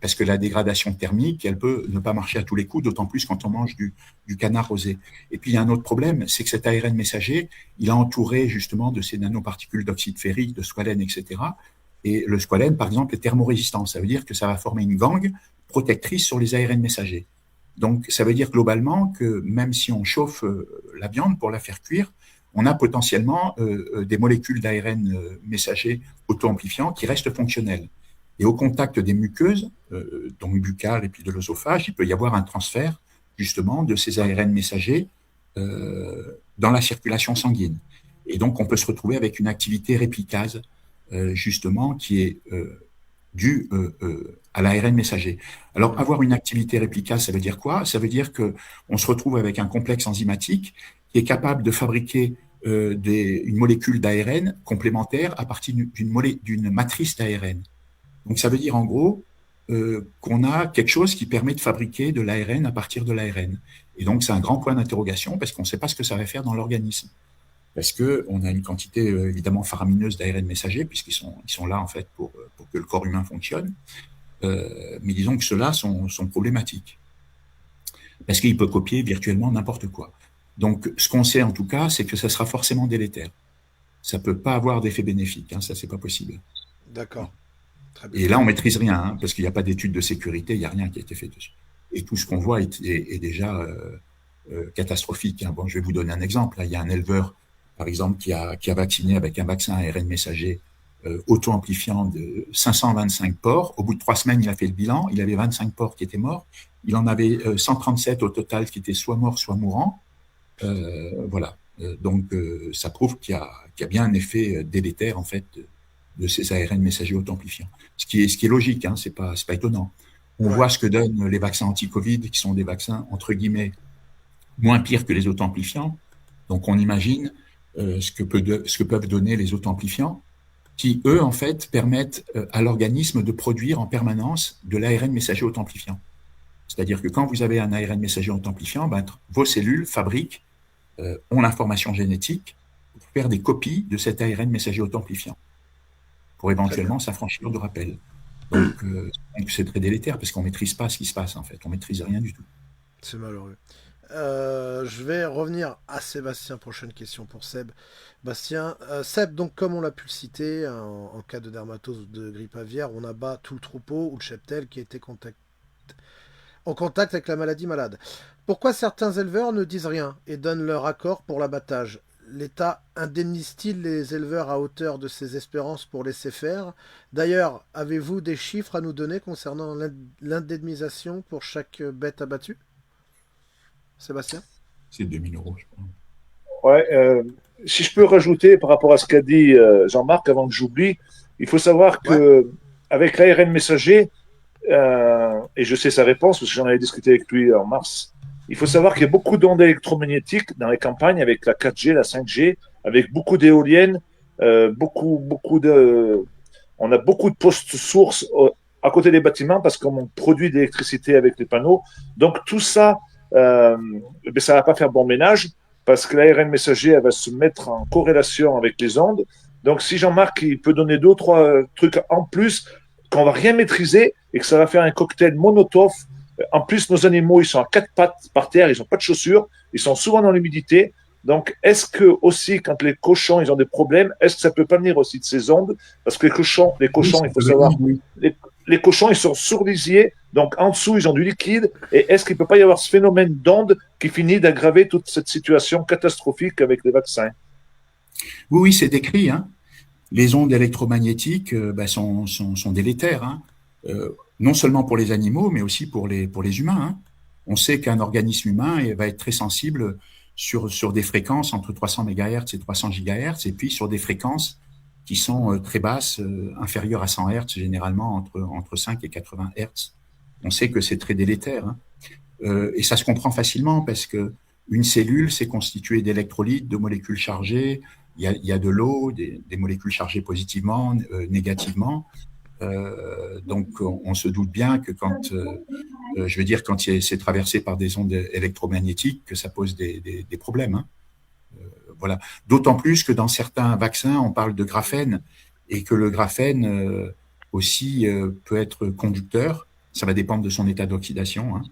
Parce que la dégradation thermique, elle peut ne pas marcher à tous les coups, d'autant plus quand on mange du canard rosé. Et puis, il y a un autre problème, c'est que cet ARN messager, il est entouré justement de ces nanoparticules d'oxyde ferrique, de squalène, etc. Et le squalène, par exemple, est thermorésistant. Ça veut dire que ça va former une gangue protectrice sur les ARN messagers. Donc, ça veut dire globalement que même si on chauffe la viande pour la faire cuire, on a potentiellement des molécules d'ARN messagers auto-amplifiants qui restent fonctionnelles. Et au contact des muqueuses, donc buccales et puis de l'œsophage, il peut y avoir un transfert justement de ces ARN messagers dans la circulation sanguine. Et donc, on peut se retrouver avec une activité réplicase, justement, qui est due à l'ARN messager. Alors, avoir une activité réplicase, ça veut dire quoi? Ça veut dire qu'on se retrouve avec un complexe enzymatique qui est capable de fabriquer une molécule d'ARN complémentaire à partir d'une matrice d'ARN. Donc, ça veut dire en gros qu'on a quelque chose qui permet de fabriquer de l'ARN à partir de l'ARN. Et donc, c'est un grand point d'interrogation parce qu'on ne sait pas ce que ça va faire dans l'organisme. Parce qu'on a une quantité évidemment faramineuse d'ARN messagers, puisqu'ils sont là en fait pour que le corps humain fonctionne. Mais disons que ceux-là sont problématiques. Parce qu'il peut copier virtuellement n'importe quoi. Donc, ce qu'on sait en tout cas, c'est que ça sera forcément délétère. Ça ne peut pas avoir d'effet bénéfique, hein, ça c'est pas possible. D'accord. Très bien. Et là, on ne maîtrise rien, hein, parce qu'il n'y a pas d'études de sécurité, il n'y a rien qui a été fait dessus. Et tout ce qu'on voit est déjà catastrophique. Hein. Bon, je vais vous donner un exemple. Il y a un éleveur, par exemple, qui a vacciné avec un vaccin ARN messager auto-amplifiant de 525 porcs. Au bout de 3 semaines, il a fait le bilan. Il avait 25 porcs qui étaient morts. Il en avait 137 au total qui étaient soit morts, soit mourants. Voilà. Donc, ça prouve qu'il y a bien un effet délétère, en fait, de ces ARN messagers auto-amplifiants. Ce qui est logique, hein, c'est pas étonnant. On voit ce que donnent les vaccins anti-Covid, qui sont des vaccins, entre guillemets, moins pires que les auto-amplifiants. Donc, on imagine ce que peuvent donner les auto-amplifiants, qui, eux, en fait, permettent à l'organisme de produire en permanence de l'ARN messager auto-amplifiant. C'est-à-dire que quand vous avez un ARN messager auto-amplifiant, vos cellules fabriquent, ont l'information génétique pour faire des copies de cet ARN messager auto-amplifiant, pour éventuellement s'affranchir de rappel. Donc, c'est très délétère, parce qu'on ne maîtrise pas ce qui se passe, en fait. On ne maîtrise rien du tout. C'est malheureux. Je vais revenir à Sébastien. Prochaine question pour Seb. Bastien, Seb, donc comme on l'a pu le citer, en cas de dermatose ou de grippe aviaire, on abat tout le troupeau ou le cheptel qui a été en contact avec la maladie malade. Pourquoi certains éleveurs ne disent rien et donnent leur accord pour l'abattage? L'État indemnise-t-il les éleveurs à hauteur de ses espérances pour laisser faire? D'ailleurs, avez-vous des chiffres à nous donner concernant l'indemnisation pour chaque bête abattue? Sébastien? C'est 2 000 €, je crois. Ouais, si je peux rajouter par rapport à ce qu'a dit Jean-Marc avant que j'oublie, il faut savoir que avec l'ARN messager, et je sais sa réponse parce que j'en avais discuté avec lui en mars, il faut savoir qu'il y a beaucoup d'ondes électromagnétiques dans les campagnes avec la 4G, la 5G, avec beaucoup d'éoliennes, on a beaucoup de postes sources à côté des bâtiments parce qu'on produit de l'électricité avec les panneaux. Donc tout ça, ça ne va pas faire bon ménage parce que l'ARN messager elle va se mettre en corrélation avec les ondes. Donc si Jean-Marc il peut donner 2 ou 3 trucs en plus qu'on va rien maîtriser et que ça va faire un cocktail monotone. En plus, nos animaux, ils sont à 4 pattes par terre, ils n'ont pas de chaussures, ils sont souvent dans l'humidité. Donc, est-ce que aussi, quand les cochons, ils ont des problèmes, est-ce que ça peut pas venir aussi de ces ondes? Parce que les cochons, il faut savoir, les cochons, ils sont sourd-lisiers, donc en dessous, ils ont du liquide. Et est-ce qu'il peut pas y avoir ce phénomène d'onde qui finit d'aggraver toute cette situation catastrophique avec les vaccins? Oui, c'est décrit, hein. Les ondes électromagnétiques sont délétères, hein. Non seulement pour les animaux, mais aussi pour les humains. Hein. On sait qu'un organisme humain va être très sensible sur des fréquences entre 300 MHz et 300 GHz, et puis sur des fréquences qui sont très basses, inférieures à 100 Hz, généralement entre 5 et 80 Hz. On sait que c'est très délétère. Hein. Et ça se comprend facilement parce que une cellule, c'est constitué d'électrolytes, de molécules chargées. Il y a de l'eau, des molécules chargées positivement, négativement. Donc, on se doute bien que quand c'est traversé par des ondes électromagnétiques, que ça pose des problèmes. Hein. Voilà. D'autant plus que dans certains vaccins, on parle de graphène et que le graphène aussi peut être conducteur. Ça va dépendre de son état d'oxydation. Hein.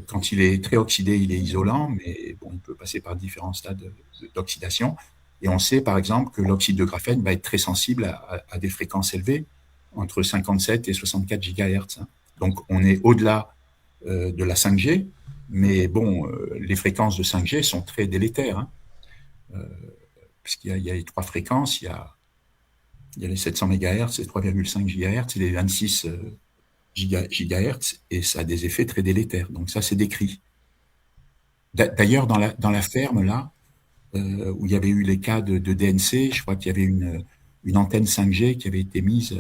Quand il est très oxydé, il est isolant, mais bon, il peut passer par différents stades d'oxydation. Et on sait, par exemple, que l'oxyde de graphène va être très sensible à des fréquences élevées, entre 57 et 64 GHz. Donc, on est au-delà de la 5G, mais bon, les fréquences de 5G sont très délétères, hein, puisqu'il y a les trois fréquences, il y a les 700 MHz, les 3,5 GHz et les 26 GHz, et ça a des effets très délétères. Donc ça, c'est décrit. D'ailleurs, dans la ferme, là, où il y avait eu les cas de DNC, je crois qu'il y avait une antenne 5G qui avait été mise,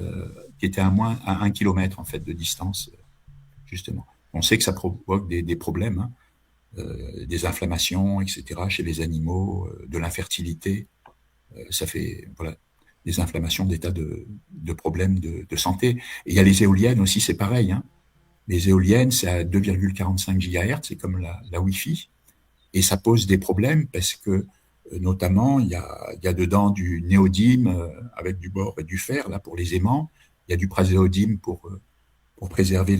qui était à moins à 1 km en fait de distance, justement. On sait que ça provoque des problèmes, hein, des inflammations, etc. chez les animaux, de l'infertilité. Ça fait voilà des inflammations, des tas de problèmes de santé. Et il y a les éoliennes aussi, c'est pareil. Hein. Les éoliennes, c'est à 2,45 GHz, c'est comme la Wi-Fi. Et ça pose des problèmes parce que, notamment, il y a dedans du néodyme avec du bore et du fer, là, pour les aimants. Il y a du praséodyme pour préserver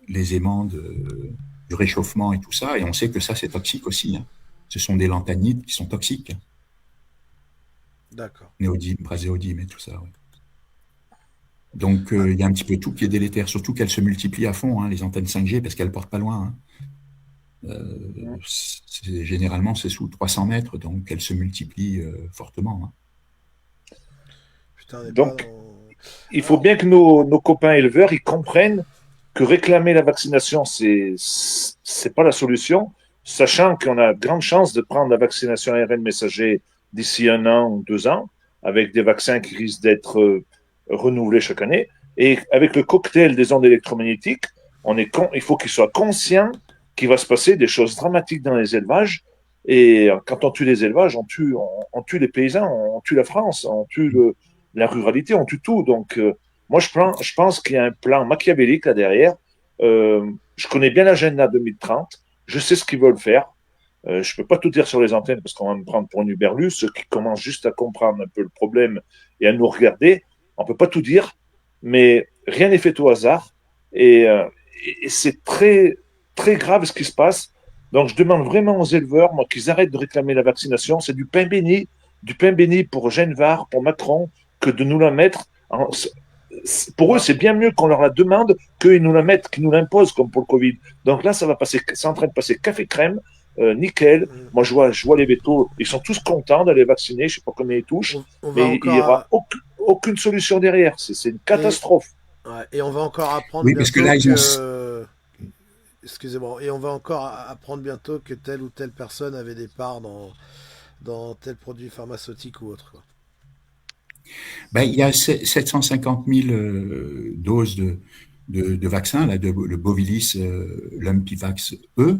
les aimants du réchauffement et tout ça. Et on sait que ça, c'est toxique aussi. Hein. Ce sont des lanthanides qui sont toxiques. D'accord. Néodyme, praséodyme et tout ça. Ouais. Donc, il y a un petit peu tout qui est délétère, surtout qu'elles se multiplient à fond, hein, les antennes 5G, parce qu'elles portent pas loin. Hein. Généralement, c'est sous 300 mètres, donc elles se multiplient fortement. Hein. Putain, on n'est pas Donc, dans... il faut Alors, bien que nos copains éleveurs ils comprennent que réclamer la vaccination, c'est pas la solution, sachant qu'on a de grandes chances de prendre la vaccination ARN messager d'ici 1 an ou 2 ans, avec des vaccins qui risquent d'être renouvelés chaque année. Et avec le cocktail des ondes électromagnétiques, il faut qu'ils soient conscients qu'il va se passer des choses dramatiques dans les élevages. Et quand on tue les élevages, on tue les paysans, on tue la France, on tue la ruralité, on tue tout. Donc, moi, je pense qu'il y a un plan machiavélique là derrière. Je connais bien l'agenda 2030. Je sais ce qu'ils veulent faire. Je peux pas tout dire sur les antennes parce qu'on va me prendre pour un Uberlus. Ceux qui commencent juste à comprendre un peu le problème et à nous regarder, on peut pas tout dire, mais rien n'est fait au hasard. Et, euh, et c'est très, très grave ce qui se passe. Donc, je demande vraiment aux éleveurs, moi, qu'ils arrêtent de réclamer la vaccination. C'est du pain béni pour Genvar, pour Macron, que de nous la mettre. Pour eux, moi, c'est bien mieux qu'on leur la demande qu'ils nous la mettent, qu'ils nous l'imposent, comme pour le Covid. Donc là, ça va passer, c'est en train de passer café crème, nickel. mm, Moi, je vois les vétos, ils sont tous contents d'aller vacciner, je sais pas combien ils touchent, on va mais il n'y encore... aura aucune solution derrière. C'est une Et, catastrophe. ouais, et on va encore apprendre Oui, parce que bientôt là, ils ont. que... Excusez-moi. Et on va encore apprendre bientôt que telle ou telle personne avait des parts dans tel produit pharmaceutique ou autre. Quoi. Ben, il y a 750 000 doses de vaccins, là, le Bovilis Lumpivax E,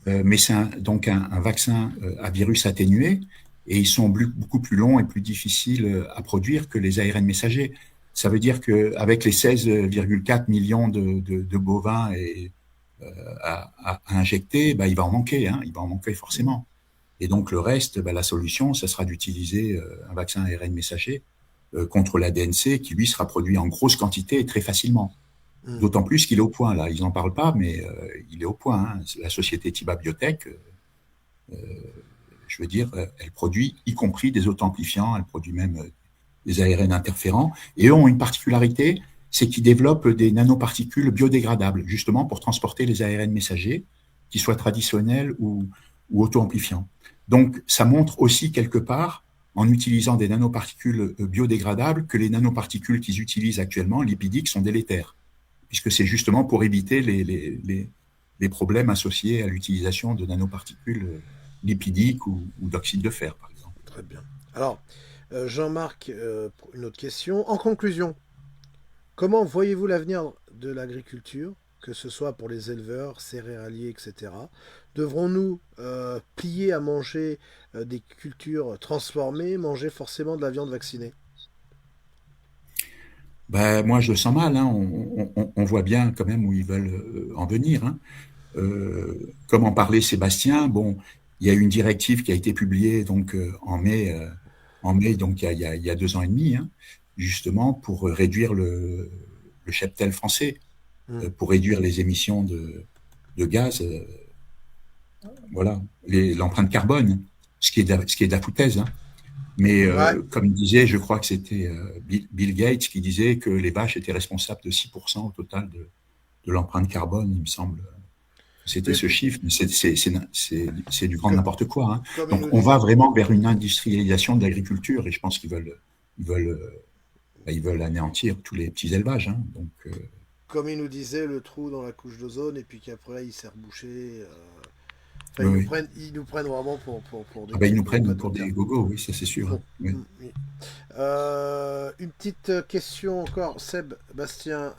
mais c'est donc un vaccin à virus atténué, et ils sont beaucoup plus longs et plus difficiles à produire que les ARN messagers. Ça veut dire qu'avec les 16,4 millions de bovins à injecter, ben, il va en manquer, hein, il va en manquer forcément. Et donc le reste, ben, la solution, ça sera d'utiliser un vaccin ARN messager contre la DNC qui, lui, sera produit en grosse quantité et très facilement. Mm. D'autant plus qu'il est au point, là. Ils n'en parlent pas, mais il est au point. Hein. La société Tiba Biotech, je veux dire, elle produit y compris des auto-amplifiants, elle produit même des ARN interférents. Et eux ont une particularité, c'est qu'ils développent des nanoparticules biodégradables, justement pour transporter les ARN messagers, qu'ils soient traditionnels ou auto-amplifiants. Donc, ça montre aussi quelque part, en utilisant des nanoparticules biodégradables, que les nanoparticules qu'ils utilisent actuellement, lipidiques, sont délétères, puisque c'est justement pour éviter les problèmes associés à l'utilisation de nanoparticules lipidiques ou d'oxyde de fer, par exemple. Très bien. Alors, Jean-Marc, une autre question. En conclusion, comment voyez-vous l'avenir de l'agriculture, que ce soit pour les éleveurs, céréaliers, etc. Devrons-nous plier à manger des cultures transformées, manger forcément de la viande vaccinée? Ben, moi, je le sens mal. Hein. On voit bien quand même où ils veulent en venir. Hein. Comme en parlait Sébastien, bon, il y a une directive qui a été publiée donc en mai, donc il y a 2 ans et demi, hein, justement pour réduire le cheptel français, Hmm. pour réduire les émissions de gaz, voilà, l'empreinte carbone, ce qui est de la foutaise. Hein. Mais Ouais. comme disait, je crois que c'était Bill Gates qui disait que les vaches étaient responsables de 6% au total de l'empreinte carbone, il me semble. C'était Mais ce chiffre, mais c'est du grand que- n'importe quoi, hein. comme il nous Donc on disait, va vraiment vers une industrialisation de l'agriculture et je pense ils veulent, ils veulent anéantir tous les petits élevages, hein. Donc comme il nous disait, le trou dans la couche d'ozone, et puis qu'après il s'est rebouché. Enfin, oui, oui. ils nous prennent vraiment pour Ah des ben, ils nous gogos, pas prennent de pour terme. des gogos, oui, ça c'est sûr, hein. Oui. Oui. Une petite question encore, Seb, Bastien.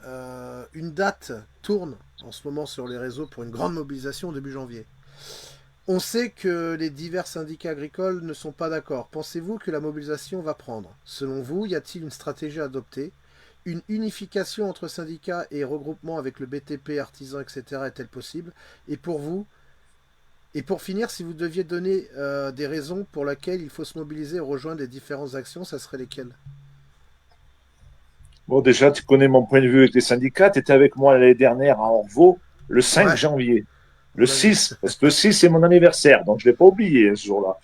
Une date tourne en ce moment sur les réseaux pour une grande mobilisation début janvier. On sait que les divers syndicats agricoles ne sont pas d'accord. Pensez-vous que la mobilisation va prendre? Selon vous, y a-t-il une stratégie à adopter? Une unification entre syndicats et regroupement avec le BTP, artisans, etc. est-elle possible? Et pour vous, et pour finir, si vous deviez donner des raisons pour lesquelles il faut se mobiliser et rejoindre les différentes actions, ça serait lesquelles? Bon, déjà, tu connais mon point de vue avec les syndicats. Tu étais avec moi l'année dernière à Orvaux, le 5 Ouais, janvier. Le on a vu. 6, parce que le 6, c'est mon anniversaire, donc je ne l'ai pas oublié ce jour-là.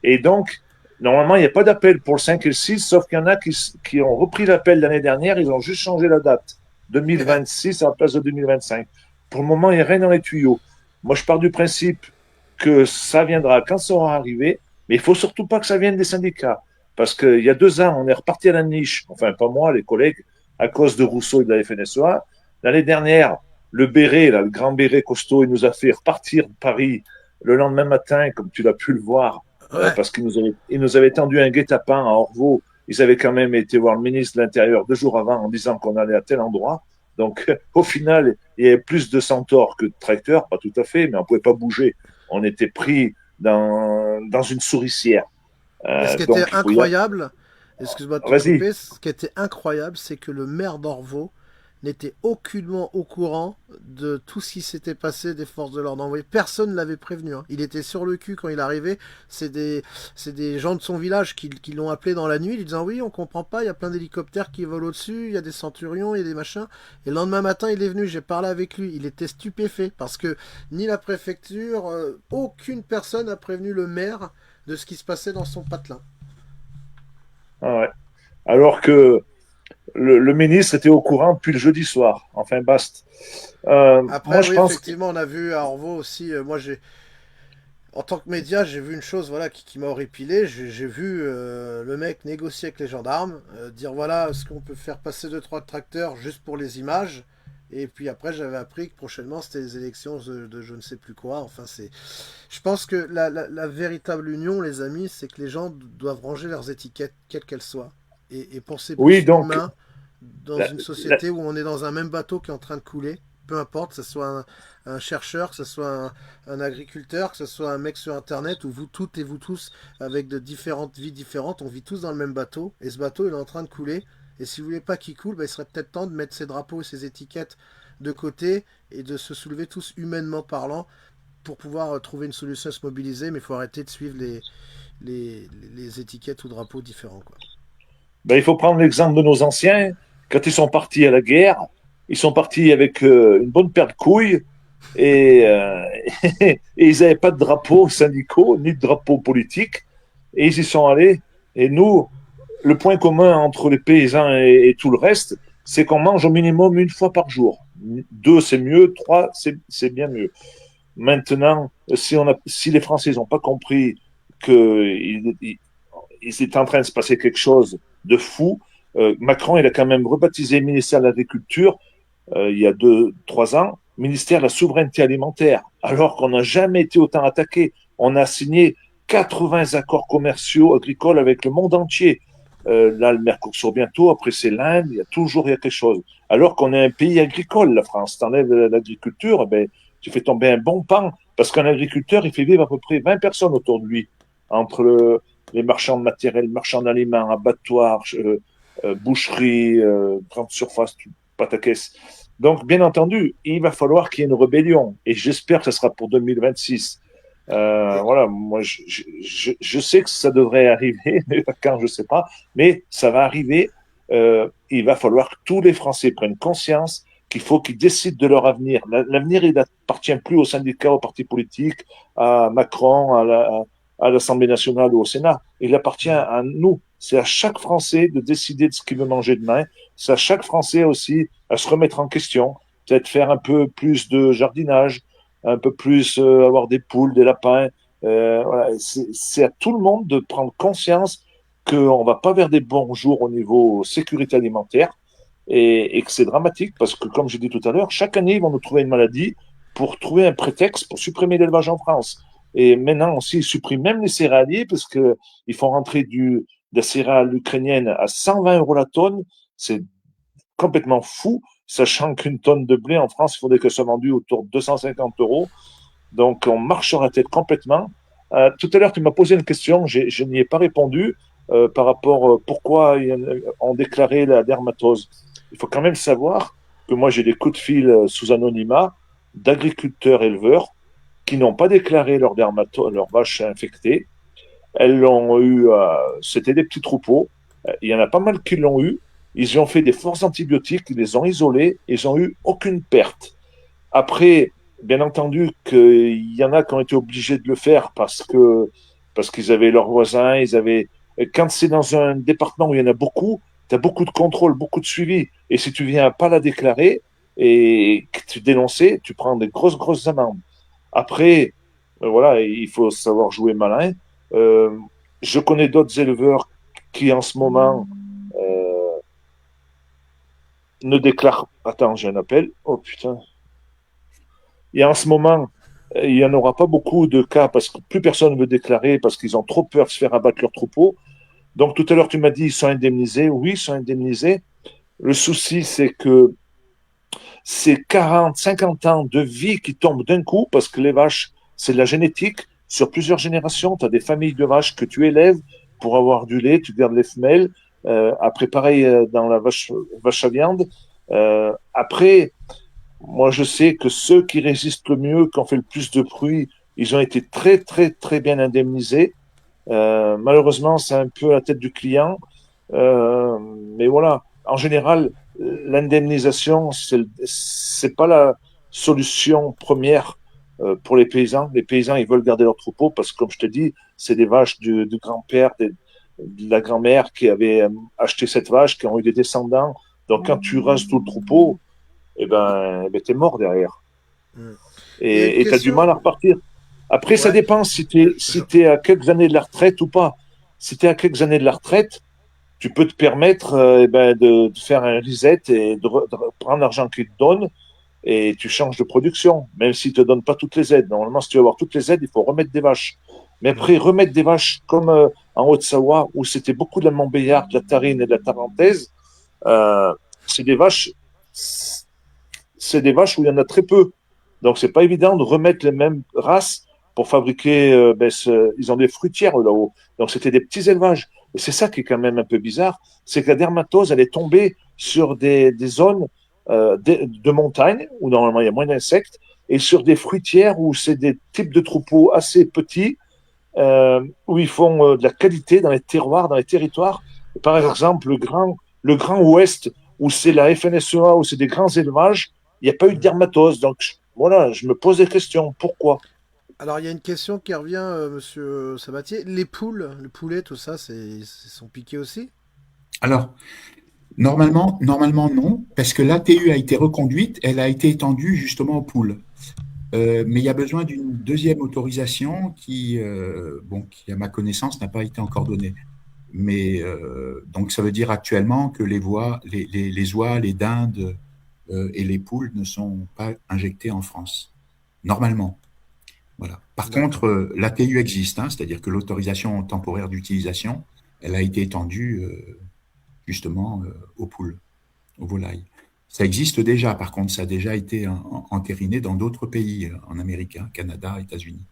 Et donc, normalement, il n'y a pas d'appel pour le 5 et le 6, sauf qu'il y en a qui ont repris l'appel l'année dernière, ils ont juste changé la date. 2026 à la place de 2025. Pour le moment, il n'y a rien dans les tuyaux. Moi, je pars du principe que ça viendra quand ça aura arrivé, mais il faut surtout pas que ça vienne des syndicats. Parce qu'il y a 2 ans, on est reparti à la niche, enfin pas moi, les collègues, à cause de Rousseau et de la FNSEA. L'année dernière, le béret, là, le grand béret costaud, il nous a fait repartir de Paris le lendemain matin, comme tu l'as pu le voir, Ouais. parce il nous avait tendu un guet-apens à Orvaux. Ils avaient quand même été voir le ministre de l'Intérieur 2 jours avant en disant qu'on allait à tel endroit. Donc, au final, il y avait plus de centaures que de tracteurs, pas tout à fait, mais on ne pouvait pas bouger. On était pris dans une souricière. Et ce qui était Donc, il faut y aller. incroyable, excuse-moi de te Vas-y. couper, ce qui était incroyable, c'est que le maire d'Orvaux n'était aucunement au courant de tout ce qui s'était passé des forces de l'ordre envoyées. Personne ne l'avait prévenu, hein. Il était sur le cul quand il arrivait. C'est des gens de son village qui l'ont appelé dans la nuit, lui disant oui, on comprend pas, il y a plein d'hélicoptères qui volent au-dessus, il y a des centurions, il y a des machins. Et le lendemain matin, il est venu, j'ai parlé avec lui. Il était stupéfait parce que ni la préfecture, aucune personne n'a prévenu le maire de ce qui se passait dans son patelin. Ah ouais. Alors que le ministre était au courant depuis le jeudi soir. Enfin, basta. Après, Moi, je oui, pense que effectivement, on a vu à Orvaux aussi. Moi, en tant que média, j'ai vu une chose, voilà, qui m'a horripilé. J'ai vu le mec négocier avec les gendarmes, dire voilà, est-ce qu'on peut faire passer deux trois tracteurs juste pour les images. Et puis après, j'avais appris que prochainement, c'était les élections de je ne sais plus quoi. Enfin, c'est. Je pense que la véritable union, les amis, c'est que les gens doivent ranger leurs étiquettes, quelles qu'elles soient, et penser oui, plus donc humain dans la- une la- société où on est dans un même bateau qui est en train de couler. Peu importe, que ce soit un chercheur, que ce soit un agriculteur, que ce soit un mec sur Internet, ou vous toutes et vous tous, avec de différentes vies différentes, on vit tous dans le même bateau, et ce bateau il est en train de couler. Et si vous voulez pas qu'il coule, bah, il serait peut-être temps de mettre ses drapeaux et ses étiquettes de côté et de se soulever tous humainement parlant pour pouvoir trouver une solution à se mobiliser, mais il faut arrêter de suivre les étiquettes ou drapeaux différents, quoi. ben, il faut prendre l'exemple de nos anciens. Quand ils sont partis à la guerre, ils sont partis avec une bonne paire de couilles et, et ils n'avaient pas de drapeaux syndicaux ni de drapeaux politiques. Et ils y sont allés. Et nous, le point commun entre les paysans et tout le reste, c'est qu'on mange au minimum une fois par jour. Deux, c'est mieux. Trois, c'est bien mieux. Maintenant, si les Français n'ont pas compris qu'il il est en train de se passer quelque chose de fou, Macron, il a quand même rebaptisé le ministère de l'Agriculture il y a 2, 3 ans, ministère de la souveraineté alimentaire, alors qu'on n'a jamais été autant attaqué. On a signé 80 accords commerciaux agricoles avec le monde entier. Là, le Mercosur bientôt, après c'est l'Inde, il y a quelque chose. Alors qu'on est un pays agricole, la France. T'enlèves l'agriculture, ben, tu fais tomber un bon pan, parce qu'un agriculteur, il fait vivre à peu près 20 personnes autour de lui, entre les marchands de matériel, marchands d'aliments, abattoirs, boucheries, grande surface, pâte à caisse. Donc, bien entendu, il va falloir qu'il y ait une rébellion. Et j'espère que ce sera pour 2026. Et, Voilà, moi, je sais que ça devrait arriver, mais quand je ne sais pas, mais ça va arriver. Il va falloir que tous les Français prennent conscience qu'il faut qu'ils décident de leur avenir. L'avenir, il n'appartient plus aux syndicats, aux partis politiques, à Macron, à l'Assemblée nationale ou au Sénat. Il appartient à nous. C'est à chaque Français de décider de ce qu'il veut manger demain. C'est à chaque Français aussi à se remettre en question, peut-être faire un peu plus de jardinage, un peu plus avoir des poules, des lapins. Voilà. C'est à tout le monde de prendre conscience qu'on ne va pas vers des bons jours au niveau sécurité alimentaire et que c'est dramatique parce que, comme j'ai dit tout à l'heure, chaque année, ils vont nous trouver une maladie pour trouver un prétexte pour supprimer l'élevage en France. Et maintenant aussi, ils suppriment même les céréaliers parce qu'ils font rentrer de la céréale ukrainienne à 120 euros la tonne. C'est complètement fou, sachant qu'une tonne de blé en France, il faudrait que ce soit vendu autour de 250 euros. Donc, on marche sur la tête complètement. Tout à l'heure, tu m'as posé une question, je n'y ai pas répondu par rapport pourquoi on déclarait la dermatose. Il faut quand même savoir que moi, j'ai des coups de fil sous anonymat d'agriculteurs éleveurs qui n'ont pas déclaré leur vache infectée. Elles l'ont eu, c'était des petits troupeaux. Il y en a pas mal qui l'ont eu. Ils ont fait des forts antibiotiques, ils les ont isolés, ils n'ont eu aucune perte. Après, bien entendu, qu'il y en a qui ont été obligés de le faire parce qu'ils avaient leurs voisins, quand c'est dans un département où il y en a beaucoup, tu as beaucoup de contrôle, beaucoup de suivi. Et si tu viens pas la déclarer et que tu dénonces, tu prends des grosses amendes. Après, voilà, il faut savoir jouer malin. Euh, je connais d'autres éleveurs qui, en ce moment, ne déclarent. Attends, j'ai un appel. Oh putain. Et en ce moment, il n'y en aura pas beaucoup de cas parce que plus personne ne veut déclarer parce qu'ils ont trop peur de se faire abattre leur troupeau. Donc tout à l'heure, tu m'as dit ils sont indemnisés. Oui, ils sont indemnisés. Le souci, c'est que c'est 40, 50 ans de vie qui tombent d'un coup parce que les vaches, c'est de la génétique. Sur plusieurs générations, tu as des familles de vaches que tu élèves pour avoir du lait, tu gardes les femelles. Après, pareil dans la vache à viande. Après, moi, je sais que ceux qui résistent le mieux, qui ont fait le plus de bruit, ils ont été très bien indemnisés. Malheureusement, c'est un peu à la tête du client. Mais voilà, en général, l'indemnisation, c'est pas la solution première pour les paysans. Les paysans, ils veulent garder leur troupeau parce que, comme je te dis, c'est des vaches du grand-père, de la grand-mère qui avait acheté cette vache, qui ont eu des descendants. Donc, quand tu rases tout le troupeau, t'es mort derrière. Mm. Il y a une Et tu as du mal question. à repartir. Après, ça Ouais. dépend si t'es à quelques années de la retraite ou pas. Si tu es à quelques années de la retraite, tu peux te permettre de faire un reset et de prendre l'argent qu'ils te donnent et tu changes de production, même s'ils ne te donnent pas toutes les aides. Normalement, si tu veux avoir toutes les aides, il faut remettre des vaches. Mais après, remettre des vaches comme en Haute-Savoie, où c'était beaucoup de la Montbéliard, de la Tarine et de la Tarentaise, euh, c'est des vaches, c'est des vaches où il y en a très peu. Donc, c'est pas évident de remettre les mêmes races pour fabriquer. Ils ont des fruitières là-haut. Donc, c'était des petits élevages. Et c'est ça qui est quand même un peu bizarre, c'est que la dermatose, elle est tombée sur des zones de montagne où normalement il y a moins d'insectes et sur des fruitières où c'est des types de troupeaux assez petits où ils font de la qualité dans les terroirs, dans les territoires. Et par Alors, exemple, le grand Ouest où c'est la FNSEA, où c'est des grands élevages, il n'y a pas eu de dermatose. Donc voilà, je me pose des questions. Pourquoi? alors, il y a une question qui revient, monsieur Sabatier. Les poules, le poulet, tout ça, sont piqués aussi? Alors, normalement non, parce que l'ATU a été reconduite, elle a été étendue justement aux poules. Mais il y a besoin d'une deuxième autorisation qui, à ma connaissance, n'a pas été encore donnée. Mais donc, ça veut dire actuellement que les oies, les dindes et les poules ne sont pas injectées en France, normalement. Voilà. Par D'accord. contre, l'ATU existe, hein, c'est-à-dire que l'autorisation temporaire d'utilisation, elle a été étendue justement aux poules, aux volailles. Ça existe déjà, par contre, ça a déjà été entériné dans d'autres pays, en Amérique, hein, Canada, États-Unis.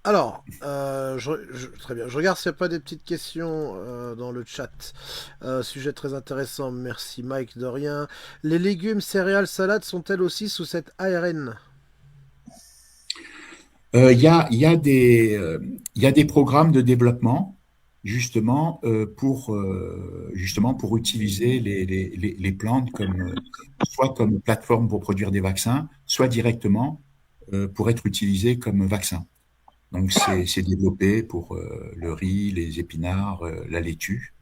Alors, très bien. Je regarde s'il n'y a pas des petites questions dans le chat. Sujet très intéressant. Merci Mike, de rien. Les légumes, céréales, salades sont-elles aussi sous cette ARN? Il y a des programmes de développement, justement pour utiliser les plantes soit comme plateforme pour produire des vaccins, soit directement pour être utilisées comme vaccin. Donc c'est développé pour le riz, les épinards, la laitue,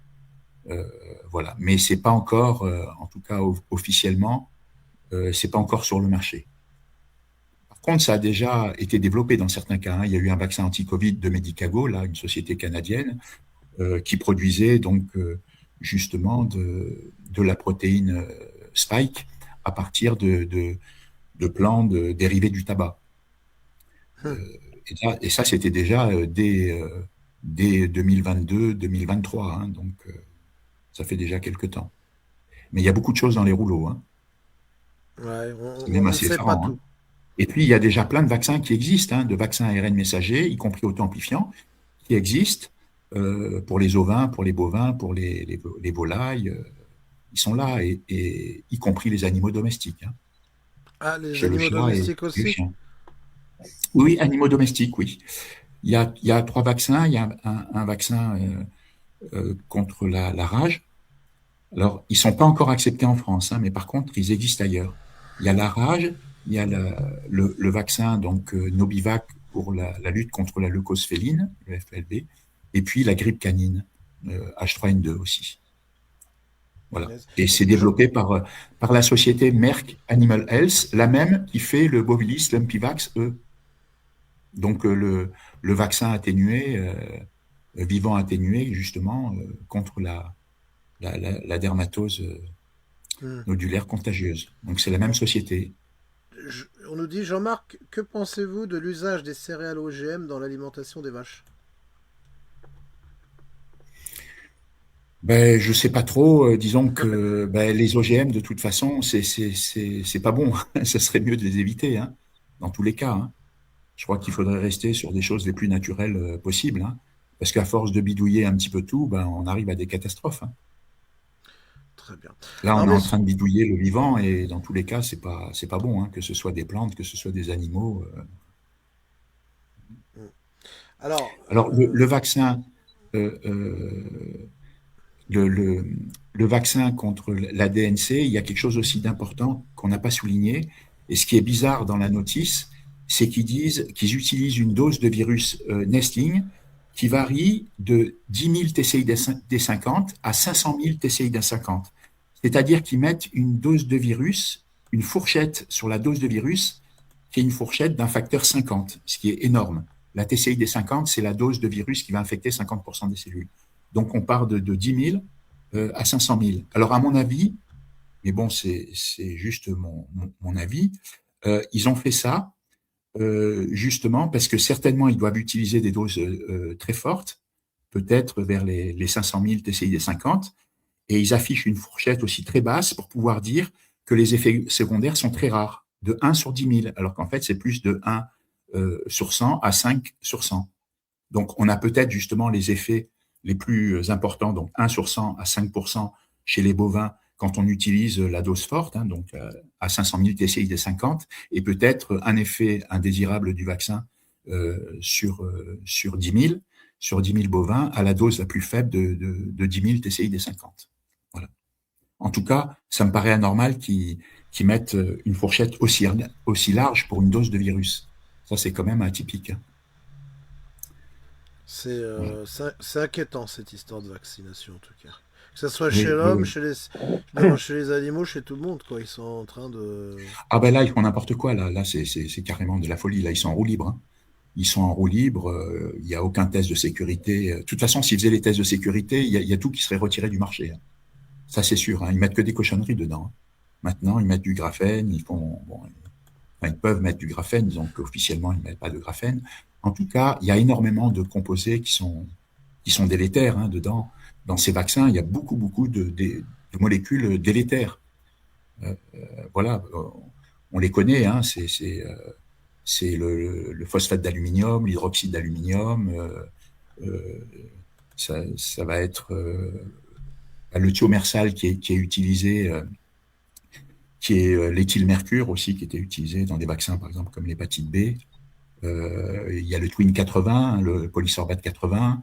voilà. Mais c'est pas encore, en tout cas officiellement, c'est pas encore sur le marché. Par contre, ça a déjà été développé dans certains cas, hein. Il y a eu un vaccin anti-Covid de Medicago, là, une société canadienne, qui produisait donc justement de la protéine spike à partir de plants dérivés du tabac. Et ça, c'était déjà dès 2022-2023, hein, donc ça fait déjà quelques temps. Mais il y a beaucoup de choses dans les rouleaux, hein. Ouais, C'est même on ne assez sait pas effarant, hein. tout. Et puis, il y a déjà plein de vaccins qui existent, hein, de vaccins ARN messagers, y compris auto-amplifiants, qui existent pour les ovins, pour les bovins, pour les volailles. Ils sont là, et y compris les animaux domestiques, hein, Ah, les chez le animaux chat et domestiques le aussi? chien. Oui, animaux domestiques, oui. Il y a trois vaccins. Il y a un vaccin contre la rage. Alors, ils sont pas encore acceptés en France, hein, mais par contre, ils existent ailleurs. Il y a la rage, il y a le vaccin donc Novivac pour la lutte contre la leucose féline, le FLB, et puis la grippe canine, H3N2 aussi. Voilà. Yes. Et c'est Je- développé par la société Merck Animal Health, la même qui fait le Bovilis, l'Umpivax, eux. Donc le vaccin atténué, vivant atténué, justement, contre la dermatose Hmm. nodulaire contagieuse. Donc c'est la même société. On nous dit, Jean-Marc, que pensez-vous de l'usage des céréales OGM dans l'alimentation des vaches? Ben, je sais pas trop. Disons que ben, les OGM, de toute façon, c'est pas bon. Ça serait mieux de les éviter, hein, dans tous les cas, hein. Je crois qu'il faudrait rester sur des choses les plus naturelles possibles, hein, parce qu'à force de bidouiller un petit peu tout, ben, on arrive à des catastrophes, hein. Très bien. Là, Alors, on est mais en train de bidouiller le vivant, et dans tous les cas, c'est pas bon, hein, que ce soit des plantes, que ce soit des animaux. alors, Alors, le vaccin, euh, euh, le, le, le vaccin contre la DNC, il y a quelque chose aussi d'important qu'on n'a pas souligné. Et ce qui est bizarre dans la notice, c'est qu'ils disent qu'ils utilisent une dose de virus nesting qui varie de 10 000 TCI-D50 à 500 000 TCI-D50. C'est-à-dire qu'ils mettent une dose de virus, une fourchette sur la dose de virus, qui est une fourchette d'un facteur 50, ce qui est énorme. La TCI-D50, c'est la dose de virus qui va infecter 50% des cellules. Donc on part de 10 000 à 500 000. Alors à mon avis, mais bon, c'est juste mon avis, ils ont fait ça justement parce que certainement ils doivent utiliser des doses très fortes, peut-être vers les 500 000 TCI 50, et ils affichent une fourchette aussi très basse pour pouvoir dire que les effets secondaires sont très rares, de 1 sur 10 000, alors qu'en fait c'est plus de 1 sur 100 à 5 sur 100. Donc on a peut-être justement les effets les plus importants, donc 1 sur 100 à 5% chez les bovins quand on utilise la dose forte, hein, donc à 500 000 TCI des 50, et peut-être un effet indésirable du vaccin sur 10 000, sur 10 000 bovins à la dose la plus faible de 10 000 TCI des 50. Voilà. En tout cas, ça me paraît anormal qu'ils mettent une fourchette aussi large pour une dose de virus. Ça, c'est quand même atypique, hein. Voilà. c'est inquiétant cette histoire de vaccination en tout cas. Que ce soit chez Oui, oui, l'homme, oui. chez les animaux, chez tout le monde, quoi. Ils sont en train de. Ah ben là, ils font n'importe quoi. Là c'est carrément de la folie. Là, ils sont en roue libre, hein. Ils sont en roue libre. Il n'y a aucun test de sécurité. De toute façon, s'ils faisaient les tests de sécurité, il y a tout qui serait retiré du marché, hein. Ça, c'est sûr, hein. Ils mettent que des cochonneries dedans, hein. Maintenant, ils mettent du graphène. Enfin, ils peuvent mettre du graphène. Disons qu'officiellement, ils ne mettent pas de graphène. En tout cas, il y a énormément de composés qui sont délétères, hein, dedans. Dans ces vaccins, il y a beaucoup de molécules délétères. Voilà, on les connaît, hein, c'est le phosphate d'aluminium, l'hydroxyde d'aluminium, euh, ça va être le thiomersal qui est utilisé, qui est l'éthylmercure aussi, qui était utilisé dans des vaccins, par exemple, comme l'hépatite B. Il y a le Twin 80, le polysorbate 80,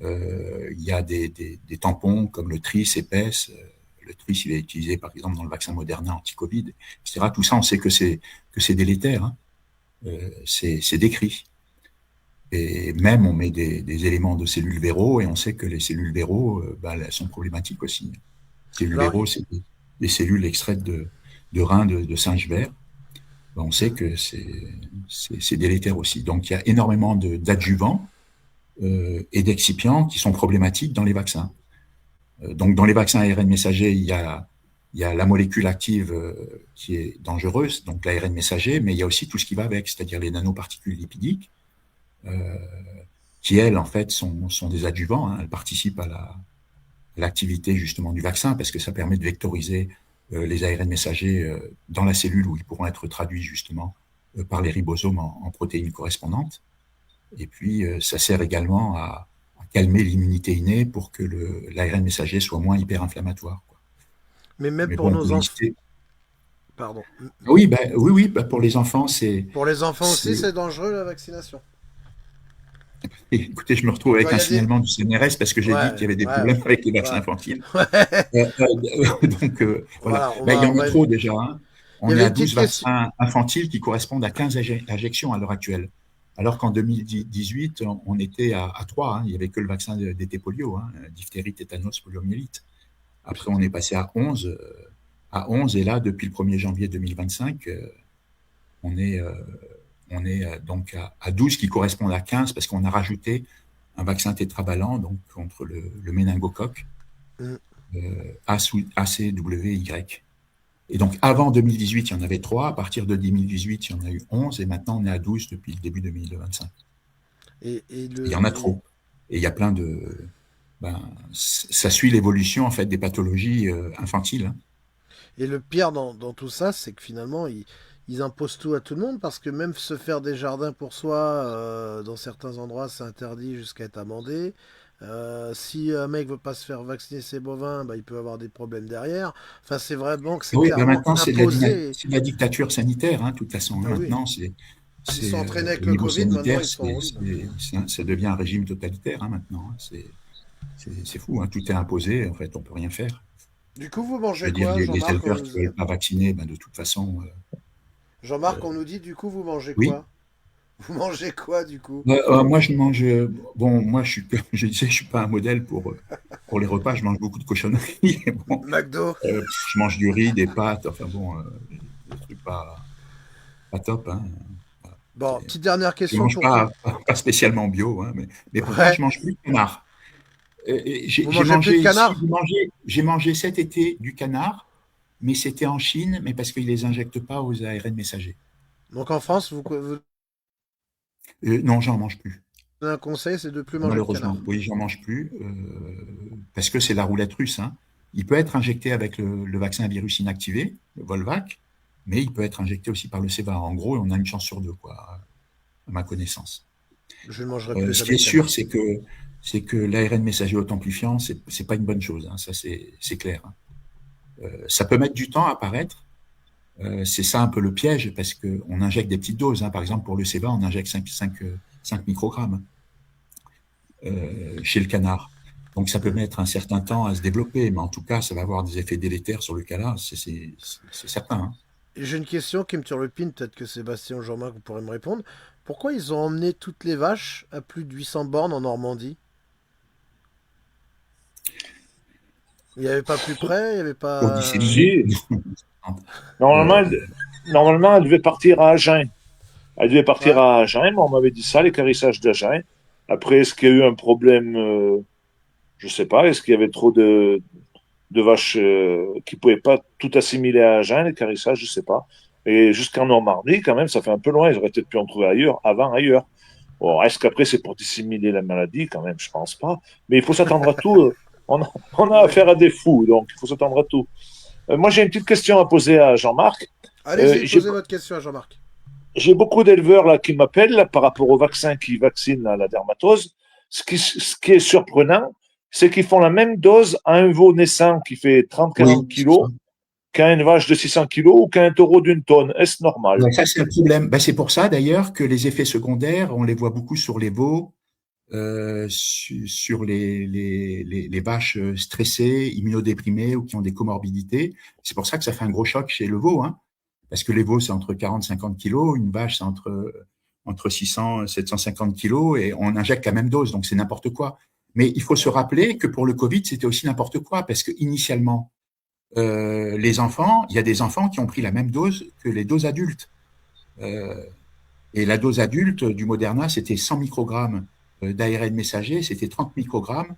Il y a des tampons comme le Tris épaisse. Le Tris, il est utilisé par exemple dans le vaccin Moderna anti-Covid, etc. Tout ça, on sait que c'est délétère. Hein. C'est décrit. Et même, on met des éléments de cellules véro et on sait que les cellules véro, elles sont problématiques aussi. Les cellules véro, c'est des cellules extraites de reins de singes verts. On sait que c'est délétère aussi. Donc, il y a énormément d'adjuvants et d'excipients qui sont problématiques dans les vaccins. Donc, dans les vaccins ARN messager, il y a la molécule active qui est dangereuse, donc l'ARN messager, mais il y a aussi tout ce qui va avec, c'est-à-dire les nanoparticules lipidiques, qui, elles, en fait, sont des adjuvants. Hein. Elles participent à l'activité, justement, du vaccin, parce que ça permet de vectoriser les ARN messagers dans la cellule où ils pourront être traduits, justement, par les ribosomes en protéines correspondantes. Et puis, ça sert également à calmer l'immunité innée pour que l'ARN messager soit moins hyper-inflammatoire. Mais même pour nos enfants. Pardon. Oui, oui, pour les enfants, c'est. Pour les enfants aussi, c'est dangereux la vaccination. Écoutez, je me retrouve avec un signalement du CNRS parce que j'ai dit qu'il y avait des problèmes avec les vaccins infantiles. Donc, voilà. Il y en a trop déjà. Hein. On est à 12 vaccins infantiles qui correspondent à 15 injections à l'heure actuelle. Alors qu'en 2018, on était à 3. Hein. Il n'y avait que le vaccin d'été polio, hein, diphtérie, tétanos, poliomyélite. Après, on est passé à 11. Et là, depuis le 1er janvier 2025, on est donc à 12 qui correspondent à 15 parce qu'on a rajouté un vaccin tétravalent donc contre le méningocoque ACWY. Et donc avant 2018, il y en avait 3, à partir de 2018, il y en a eu 11 et maintenant on est à 12 depuis le début 2025. Il y en a trop. Et il y a plein de... ça suit l'évolution en fait des pathologies infantiles. Hein. Et le pire dans tout ça, c'est que finalement, ils imposent tout à tout le monde parce que même se faire des jardins pour soi, dans certains endroits, c'est interdit jusqu'à être amendé. Si un mec veut pas se faire vacciner ses bovins, il peut avoir des problèmes derrière. Enfin, c'est vraiment que c'est clairement maintenant, imposé. C'est de la dictature sanitaire, hein, de toute façon. Ah, maintenant, ils sont entraînés avec au le niveau Covid, sanitaire, maintenant ils sont ça devient un régime totalitaire, hein, maintenant. Hein, c'est fou, hein, tout est imposé, en fait, on peut rien faire. Du coup, vous mangez quoi, Jean-Marc? Les éleveurs qui ne veulent pas vacciner, de toute façon... Jean-Marc, on nous dit, du coup, vous mangez oui. quoi? Vous mangez quoi, du coup? Moi, je mange... moi, je suis pas un modèle pour les repas. Je mange beaucoup de cochonneries. McDo. Je mange du riz, des pâtes, enfin bon, des trucs pas top. Hein. Bon, petite dernière question. Je mange pas spécialement bio, hein, mais pourquoi je mange plus de canard. J'ai mangé cet été du canard, mais c'était en Chine, mais parce qu'ils les injectent pas aux ARN messagers. Donc en France, vous... non, j'en mange plus. Un conseil, c'est de plus manger de canard. Oui, j'en mange plus, parce que c'est la roulette russe. Hein. Il peut être injecté avec le vaccin à virus inactivé, le Volvac, mais il peut être injecté aussi par le Ceva. En gros, on a une chance sur 2, quoi, à ma connaissance. Je ne mangerai plus. Ce qui est sûr, c'est que l'ARN messager haute amplifiant, c'est pas une bonne chose. Hein, ça, c'est clair. Hein. Ça peut mettre du temps à apparaître. C'est ça un peu le piège, parce qu'on injecte des petites doses. Hein. Par exemple, pour le Ceva, on injecte 5 microgrammes chez le canard. Donc, ça peut mettre un certain temps à se développer, mais en tout cas, ça va avoir des effets délétères sur le canard, c'est certain. Hein. J'ai une question qui me turlupine, peut-être que Sébastien ou Jean-Marc, vous pourrez me répondre. Pourquoi ils ont emmené toutes les vaches à plus de 800 bornes en Normandie? Il n'y avait pas plus près, il n'y avait pas... Normalement, elle devait partir à Agen. Elle devait partir à Agen, on m'avait dit ça, l'équarrissage d'Agen. Après, est-ce qu'il y a eu un problème, je ne sais pas, est-ce qu'il y avait trop de vaches qui ne pouvaient pas tout assimiler à Agen, l'équarrissage, je ne sais pas. Et jusqu'en Normandie, quand même, ça fait un peu loin, ils auraient peut-être pu en trouver ailleurs. Bon, est-ce qu'après, c'est pour dissimuler la maladie, quand même, je ne pense pas. Mais il faut s'attendre à tout. On a affaire à des fous, donc il faut s'attendre à tout. Moi, j'ai une petite question à poser à Jean-Marc. Allez-y, posez votre question à Jean-Marc. J'ai beaucoup d'éleveurs là qui m'appellent là, par rapport au vaccin qui vaccinent la dermatose. Ce qui est surprenant, c'est qu'ils font la même dose à un veau naissant qui fait 30-40 kilos qu'à une vache de 600 kilos ou qu'à un taureau d'une tonne. Est-ce normal? Ça, c'est le problème. C'est pour ça, d'ailleurs, que les effets secondaires, on les voit beaucoup sur les veaux sur les vaches stressées, immunodéprimées ou qui ont des comorbidités. C'est pour ça que ça fait un gros choc chez le veau, hein, parce que les veaux, c'est entre 40 et 50 kilos, une vache, c'est entre 600 et 750 kilos, et on injecte la même dose, donc c'est n'importe quoi. Mais il faut se rappeler que pour le Covid, c'était aussi n'importe quoi, parce que initialement, les enfants, il y a des enfants qui ont pris la même dose que les doses adultes. Euh, et la dose adulte du Moderna, c'était 100 microgrammes d'ARN messager, c'était 30 microgrammes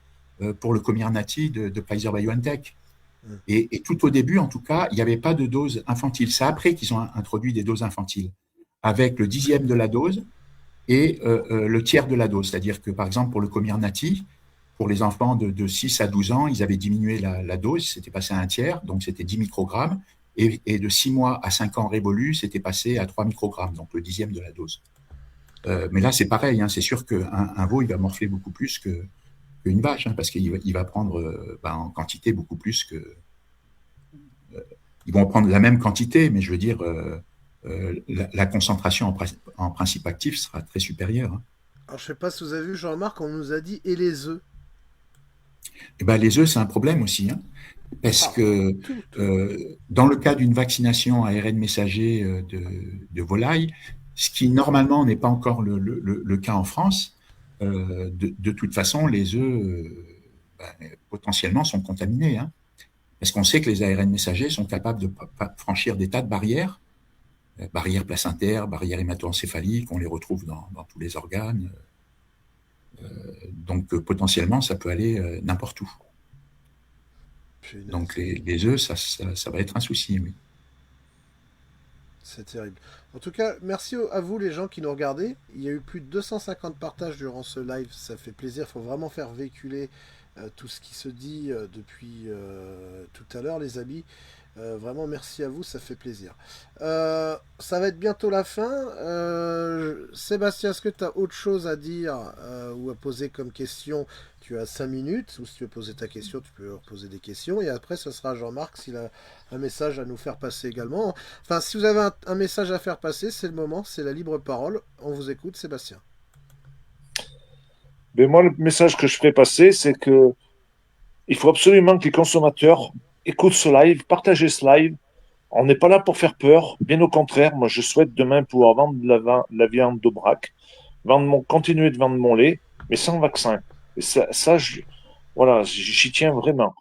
pour le Comirnaty de Pfizer-BioNTech. Et tout au début, en tout cas, il n'y avait pas de dose infantile. C'est après qu'ils ont introduit des doses infantiles, avec le 10e de la dose et le tiers de la dose. C'est-à-dire que, par exemple, pour le Comirnaty, pour les enfants de 6 à 12 ans, ils avaient diminué la dose, c'était passé à un tiers, donc c'était 10 microgrammes. Et de 6 mois à 5 ans révolus, c'était passé à 3 microgrammes, donc le 10e de la dose. Mais là, c'est pareil, hein, c'est sûr qu'un veau, il va morfler beaucoup plus qu'une vache, hein, parce qu'il va prendre en quantité beaucoup plus que. Ils vont prendre la même quantité, mais je veux dire, la concentration en principe actif sera très supérieure. Hein. Alors, je sais pas si vous avez vu, Jean-Marc, on nous a dit et les œufs. Et ben, les œufs, c'est un problème aussi, hein, parce que dans le cas d'une vaccination à ARN messager de volaille, ce qui normalement n'est pas encore le cas en France, de toute façon, les œufs potentiellement sont contaminés. Hein, parce qu'on sait que les ARN messagers sont capables de franchir des tas de barrières, barrières placentaires, barrières hémato-encéphaliques, on les retrouve dans tous les organes. Donc potentiellement, ça peut aller n'importe où. Donc les œufs, ça va être un souci, oui. C'est terrible. En tout cas, merci à vous les gens qui nous regardaient. Il y a eu plus de 250 partages durant ce live, ça fait plaisir. Il faut vraiment faire véhiculer tout ce qui se dit depuis tout à l'heure, les amis. Vraiment, merci à vous, ça fait plaisir. Ça va être bientôt la fin. Sébastien, est-ce que tu as autre chose à dire ou à poser comme question? Tu as 5 minutes, ou si tu veux poser ta question, tu peux poser des questions. Et après, ce sera Jean-Marc s'il a un message à nous faire passer également. Enfin, si vous avez un message à faire passer, c'est le moment, c'est la libre parole. On vous écoute, Sébastien. Mais moi, le message que je ferai passer, c'est que il faut absolument que les consommateurs écoutent ce live, partagent ce live. On n'est pas là pour faire peur. Bien au contraire, moi, je souhaite demain pouvoir vendre la viande d'Aubrac, continuer de vendre mon lait, mais sans vaccin. Et voilà, j'y tiens vraiment.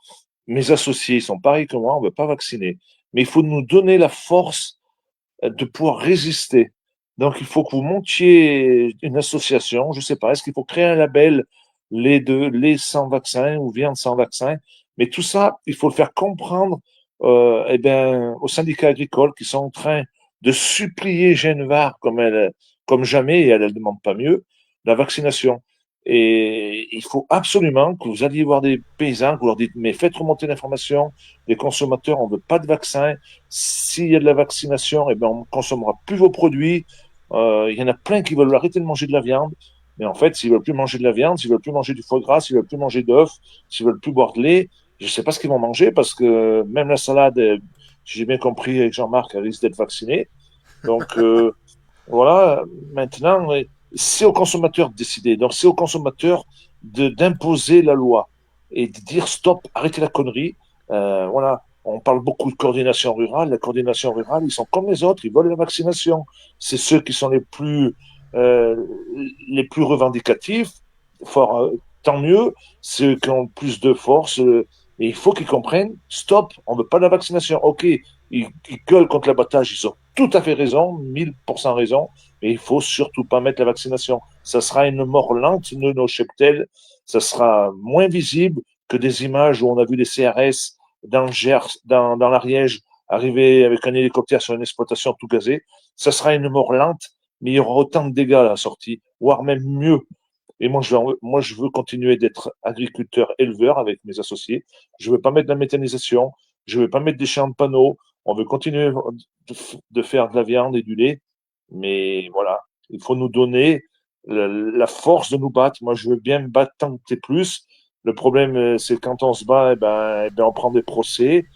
Mes associés sont pareils que moi, on ne veut pas vacciner. Mais il faut nous donner la force de pouvoir résister. Donc, il faut que vous montiez une association, je ne sais pas, est-ce qu'il faut créer un label lait sans vaccin ou viande sans vaccin? Mais tout ça, il faut le faire comprendre aux syndicats agricoles qui sont en train de supplier Genvar comme jamais, et elle ne demande pas mieux, la vaccination. Et il faut absolument que vous alliez voir des paysans, que vous leur dites, mais faites remonter l'information, les consommateurs, on ne veut pas de vaccin. S'il y a de la vaccination, eh ben, on ne consommera plus vos produits. Il y en a plein qui veulent arrêter de manger de la viande. Mais en fait, s'ils veulent plus manger de la viande, s'ils veulent plus manger du foie gras, s'ils veulent plus manger d'œufs, s'ils veulent plus boire de lait, je ne sais pas ce qu'ils vont manger parce que même la salade, si j'ai bien compris avec Jean-Marc, elle risque d'être vaccinée. Donc, voilà, maintenant, c'est aux consommateurs de décider. Donc, c'est aux consommateurs d'imposer la loi et de dire stop, arrêtez la connerie. Voilà, on parle beaucoup de coordination rurale. La coordination rurale, ils sont comme les autres, ils veulent la vaccination. C'est ceux qui sont les plus revendicatifs. Fort, tant mieux, ceux qui ont plus de force. Et il faut qu'ils comprennent stop, on ne veut pas la vaccination. Ok, ils gueulent contre l'abattage, ils ont tout à fait raison, 1000% raison, mais il faut surtout pas mettre la vaccination. Ça sera une mort lente de nos cheptels, ça sera moins visible que des images où on a vu des CRS dans le Gers, dans l'Ariège, arriver avec un hélicoptère sur une exploitation tout gazée. Ça sera une mort lente, mais il y aura autant de dégâts à la sortie, voire même mieux. Et moi, je veux continuer d'être agriculteur, éleveur avec mes associés. Je ne veux pas mettre de la méthanisation, je ne veux pas mettre des champs de panneaux. On veut continuer de faire de la viande et du lait, mais voilà, il faut nous donner la force de nous battre. Moi, je veux bien me battre tant que t'es plus. Le problème, c'est quand on se bat, on prend des procès.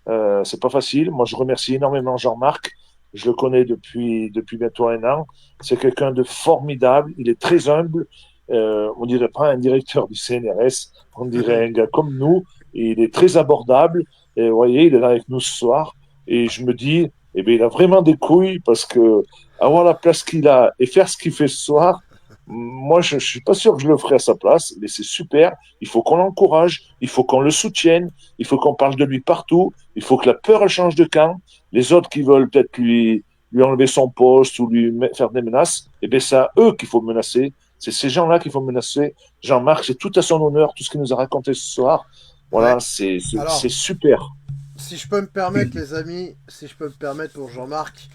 C'est pas facile. Moi, je remercie énormément Jean-Marc. Je le connais depuis bientôt 1 an. C'est quelqu'un de formidable. Il est très humble. on dirait pas un directeur du CNRS, on dirait un gars comme nous, et il est très abordable. Et vous voyez, il est là avec nous ce soir, et je me dis, eh bien, il a vraiment des couilles parce que avoir la place qu'il a et faire ce qu'il fait ce soir, moi, je suis pas sûr que je le ferais à sa place, mais c'est super. Il faut qu'on l'encourage, il faut qu'on le soutienne, il faut qu'on parle de lui partout, il faut que la peur elle change de camp. Les autres qui veulent peut-être lui enlever son poste ou faire des menaces, eh bien, c'est à eux qu'il faut menacer. C'est ces gens-là qu'il faut menacer. Jean-Marc, c'est tout à son honneur, tout ce qu'il nous a raconté ce soir. Ouais. Voilà, c'est Alors, super. si je peux me permettre, les amis, si je peux me permettre pour Jean-Marc,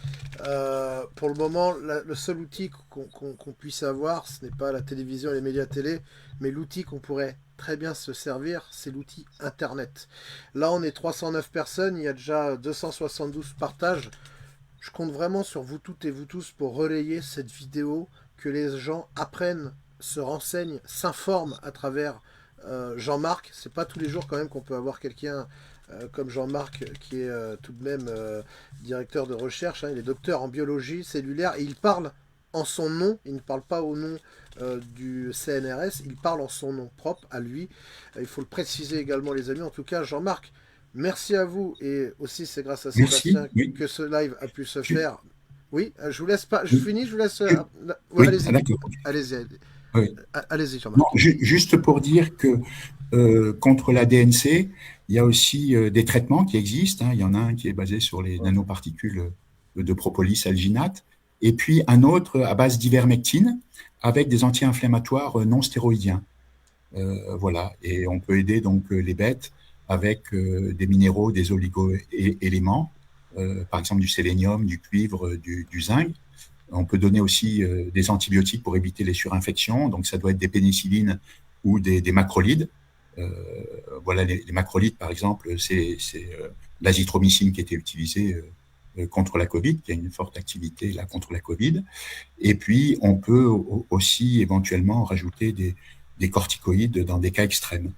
pour le moment, le seul outil qu'on puisse avoir, ce n'est pas la télévision et les médias télé, mais l'outil qu'on pourrait très bien se servir, c'est l'outil Internet. Là, on est 309 personnes, il y a déjà 272 partages. Je compte vraiment sur vous toutes et vous tous pour relayer cette vidéo, que les gens apprennent, se renseignent, s'informent à travers Jean-Marc. C'est pas tous les jours quand même qu'on peut avoir quelqu'un comme Jean-Marc qui est tout de même directeur de recherche. Hein. Il est docteur en biologie cellulaire et il parle en son nom. Il ne parle pas au nom du CNRS, il parle en son nom propre à lui. Il faut le préciser également, les amis. En tout cas, Jean-Marc, merci à vous, et aussi c'est grâce à Merci. Sébastien Oui. que ce live a pu se Je- faire. Oui, je vous laisse pas, je je- finis, je vous laisse. je- Ouais, oui, ah, allez-y, d'accord. allez-y, Oui. allez-y, Non, Jean-Marc. juste pour dire que contre la DNC, il y a aussi des traitements qui existent. Hein. Il y en a un qui est basé sur les nanoparticules de propolis alginate, et puis un autre à base d'ivermectine avec des anti-inflammatoires non stéroïdiens. Voilà, et on peut aider donc les bêtes avec des minéraux, des oligo-éléments, par exemple du sélénium, du cuivre, du zinc. On peut donner aussi des antibiotiques pour éviter les surinfections, donc ça doit être des pénicillines ou des macrolides. Euh, voilà, les macrolides, par exemple, c'est l'azithromycine qui était utilisée contre la Covid, qui a une forte activité là contre la Covid. Et puis, on peut aussi éventuellement rajouter des corticoïdes dans des cas extrêmes.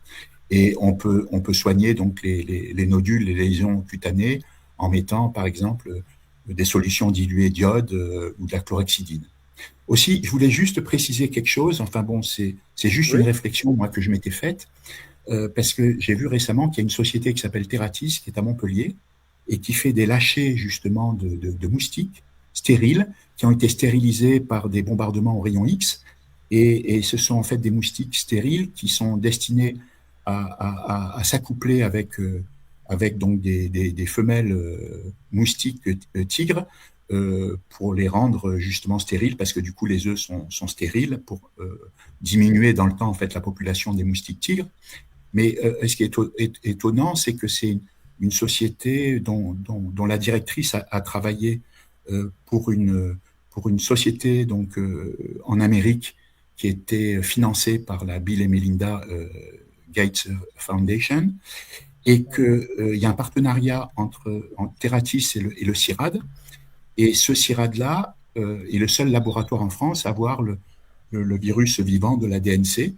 Et on peut soigner donc les nodules, les lésions cutanées en mettant, par exemple, des solutions diluées d'iode ou de la chlorhexidine. Aussi, je voulais juste préciser quelque chose. Enfin bon, c'est juste une Oui, réflexion moi que je m'étais faite parce que j'ai vu récemment qu'il y a une société qui s'appelle Terratis qui est à Montpellier et qui fait des lâchers justement de moustiques stériles qui ont été stérilisés par des bombardements au rayon X et ce sont en fait des moustiques stériles qui sont destinés à s'accoupler avec donc des femelles moustiques tigres pour les rendre justement stériles parce que du coup les œufs sont stériles pour diminuer dans le temps en fait la population des moustiques tigres. Mais ce qui est étonnant, c'est que c'est une société dont la directrice a travaillé pour une société donc en Amérique qui était financée par la Bill et Melinda Gates Foundation et qu'il y a un partenariat entre Terratis et le CIRAD. Et ce CIRAD-là est le seul laboratoire en France à avoir le virus vivant de la DNC.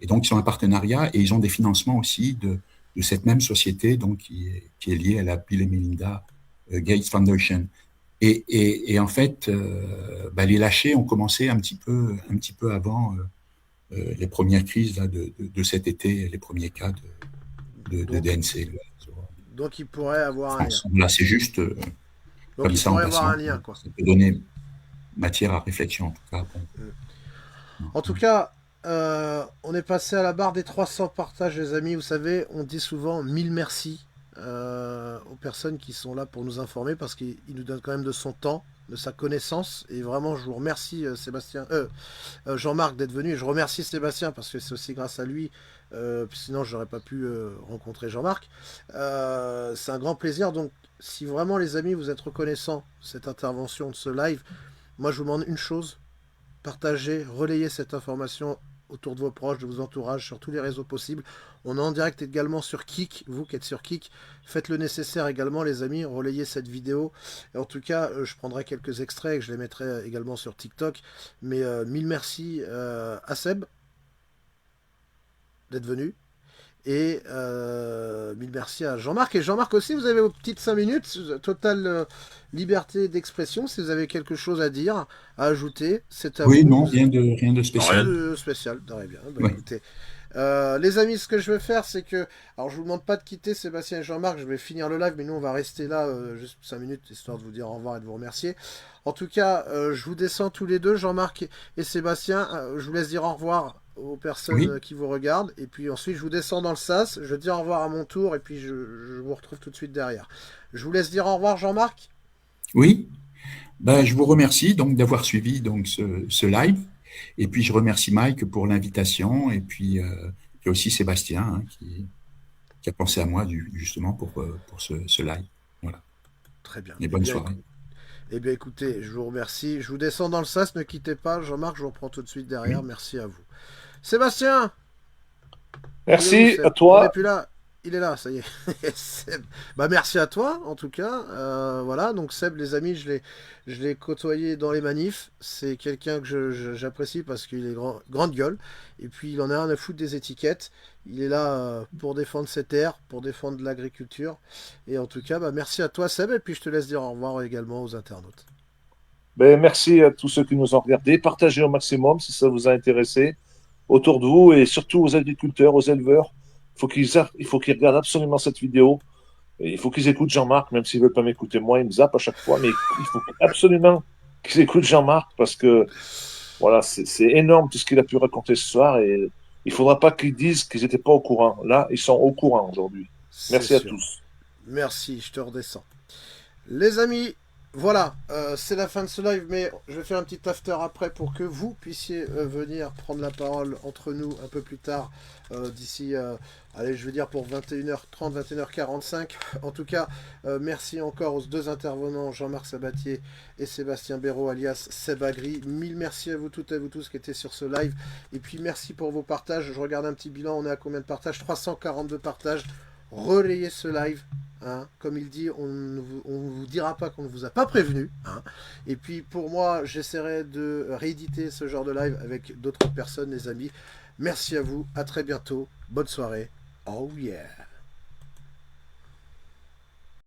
Et donc, ils ont un partenariat et ils ont des financements aussi de cette même société donc, qui est liée à la Bill et Melinda Gates Foundation. Et en fait, les lâchers ont commencé un petit peu avant les premières crises là, de cet été, les premiers cas de donc, DNC. donc il pourrait avoir un lien. France. Là, c'est juste Donc comme il ça en pourrait avoir un passant. lien, quoi. Ça peut donner matière à réflexion, en tout cas. Bon. En tout cas, on est passé à la barre des 300 partages, les amis. Vous savez, on dit souvent 1000 merci aux personnes qui sont là pour nous informer parce qu'il nous donne quand même de son temps, de sa connaissance. Et vraiment, je vous remercie, Jean-Marc, d'être venu. Et je remercie Sébastien parce que c'est aussi grâce à lui. Sinon, je n'aurais pas pu rencontrer Jean-Marc. C'est un grand plaisir. Donc, si vraiment, les amis, vous êtes reconnaissants de cette intervention, de ce live, moi, je vous demande une chose: partagez, relayez cette information autour de vos proches, de vos entourages, sur tous les réseaux possibles. On est en direct également sur Kik. Vous qui êtes sur Kik, faites le nécessaire également, les amis. Relayez cette vidéo. Et en tout cas, je prendrai quelques extraits et je les mettrai également sur TikTok. Mais mille merci à Seb d'être venu. Et mille merci à Jean-Marc. Et Jean-Marc aussi, vous avez vos petites 5 minutes, totale liberté d'expression. Si vous avez quelque chose à dire, à ajouter, c'est à Oui, vous. non, rien de Non, rien spécial. de spécial, très bien. Bah, Ouais. écoutez, les amis, ce que je vais faire, c'est que. Alors, je vous demande pas de quitter Sébastien et Jean-Marc, je vais finir le live, mais nous, on va rester là juste 5 minutes, histoire de vous dire au revoir et de vous remercier. En tout cas, je vous descends tous les deux, Jean-Marc et Sébastien. Je vous laisse dire au revoir aux personnes Oui, qui vous regardent. Et puis ensuite, je vous descends dans le sas. Je dis au revoir à mon tour, et puis je vous retrouve tout de suite derrière. Je vous laisse dire au revoir, Jean-Marc. oui. Ben, je vous remercie donc d'avoir suivi donc ce live. Et puis je remercie Mike pour l'invitation et puis il y a aussi Sébastien hein, qui a pensé à moi justement pour ce live. Voilà. Très bien. Et bonne soirée. Eh bien, écoutez, je vous remercie. Je vous descends dans le sas, ne quittez pas. Jean-Marc, je vous reprends tout de suite derrière. Oui. Merci à vous. Sébastien, il est où, Merci à Seb? On n'est toi. plus là. Il est là, ça y est. Seb. Bah, merci à toi, en tout cas. Voilà, donc Seb, les amis, je l'ai côtoyé dans les manifs. C'est quelqu'un que j'apprécie parce qu'il est grande gueule. Et puis, il en a un à foutre des étiquettes. Il est là pour défendre ses terres, pour défendre l'agriculture. Et en tout cas, bah, merci à toi, Seb. Et puis, je te laisse dire au revoir également aux internautes. Ben, merci à tous ceux qui nous ont regardés. Partagez au maximum si ça vous a intéressé autour de vous et surtout aux agriculteurs, aux éleveurs. Il faut qu'ils regardent absolument cette vidéo. Et il faut qu'ils écoutent Jean-Marc, même s'ils ne veulent pas m'écouter moi, ils me zappent à chaque fois. Mais il faut absolument qu'ils écoutent Jean-Marc parce que voilà, c'est énorme tout ce qu'il a pu raconter ce soir et il ne faudra pas qu'ils disent qu'ils n'étaient pas au courant. Là, ils sont au courant aujourd'hui. C'est Merci à sûr. tous. Merci, je te redescends. Les amis, voilà, c'est la fin de ce live, mais je vais faire un petit after après pour que vous puissiez venir prendre la parole entre nous un peu plus tard, d'ici, allez, je veux dire pour 21h30, 21h45. En tout cas, merci encore aux deux intervenants, Jean-Marc Sabatier et Sébastien Béraud, alias Seb Agri. Mille merci à vous toutes et à vous tous qui étaient sur ce live. Et puis merci pour vos partages. Je regarde un petit bilan, on est à combien de partages? 342 partages. Relayez ce live. Hein, comme il dit, on ne vous dira pas qu'on ne vous a pas prévenu. Hein. Et puis pour moi, j'essaierai de rééditer ce genre de live avec d'autres personnes, les amis. Merci à vous, à très bientôt, bonne soirée. Oh yeah!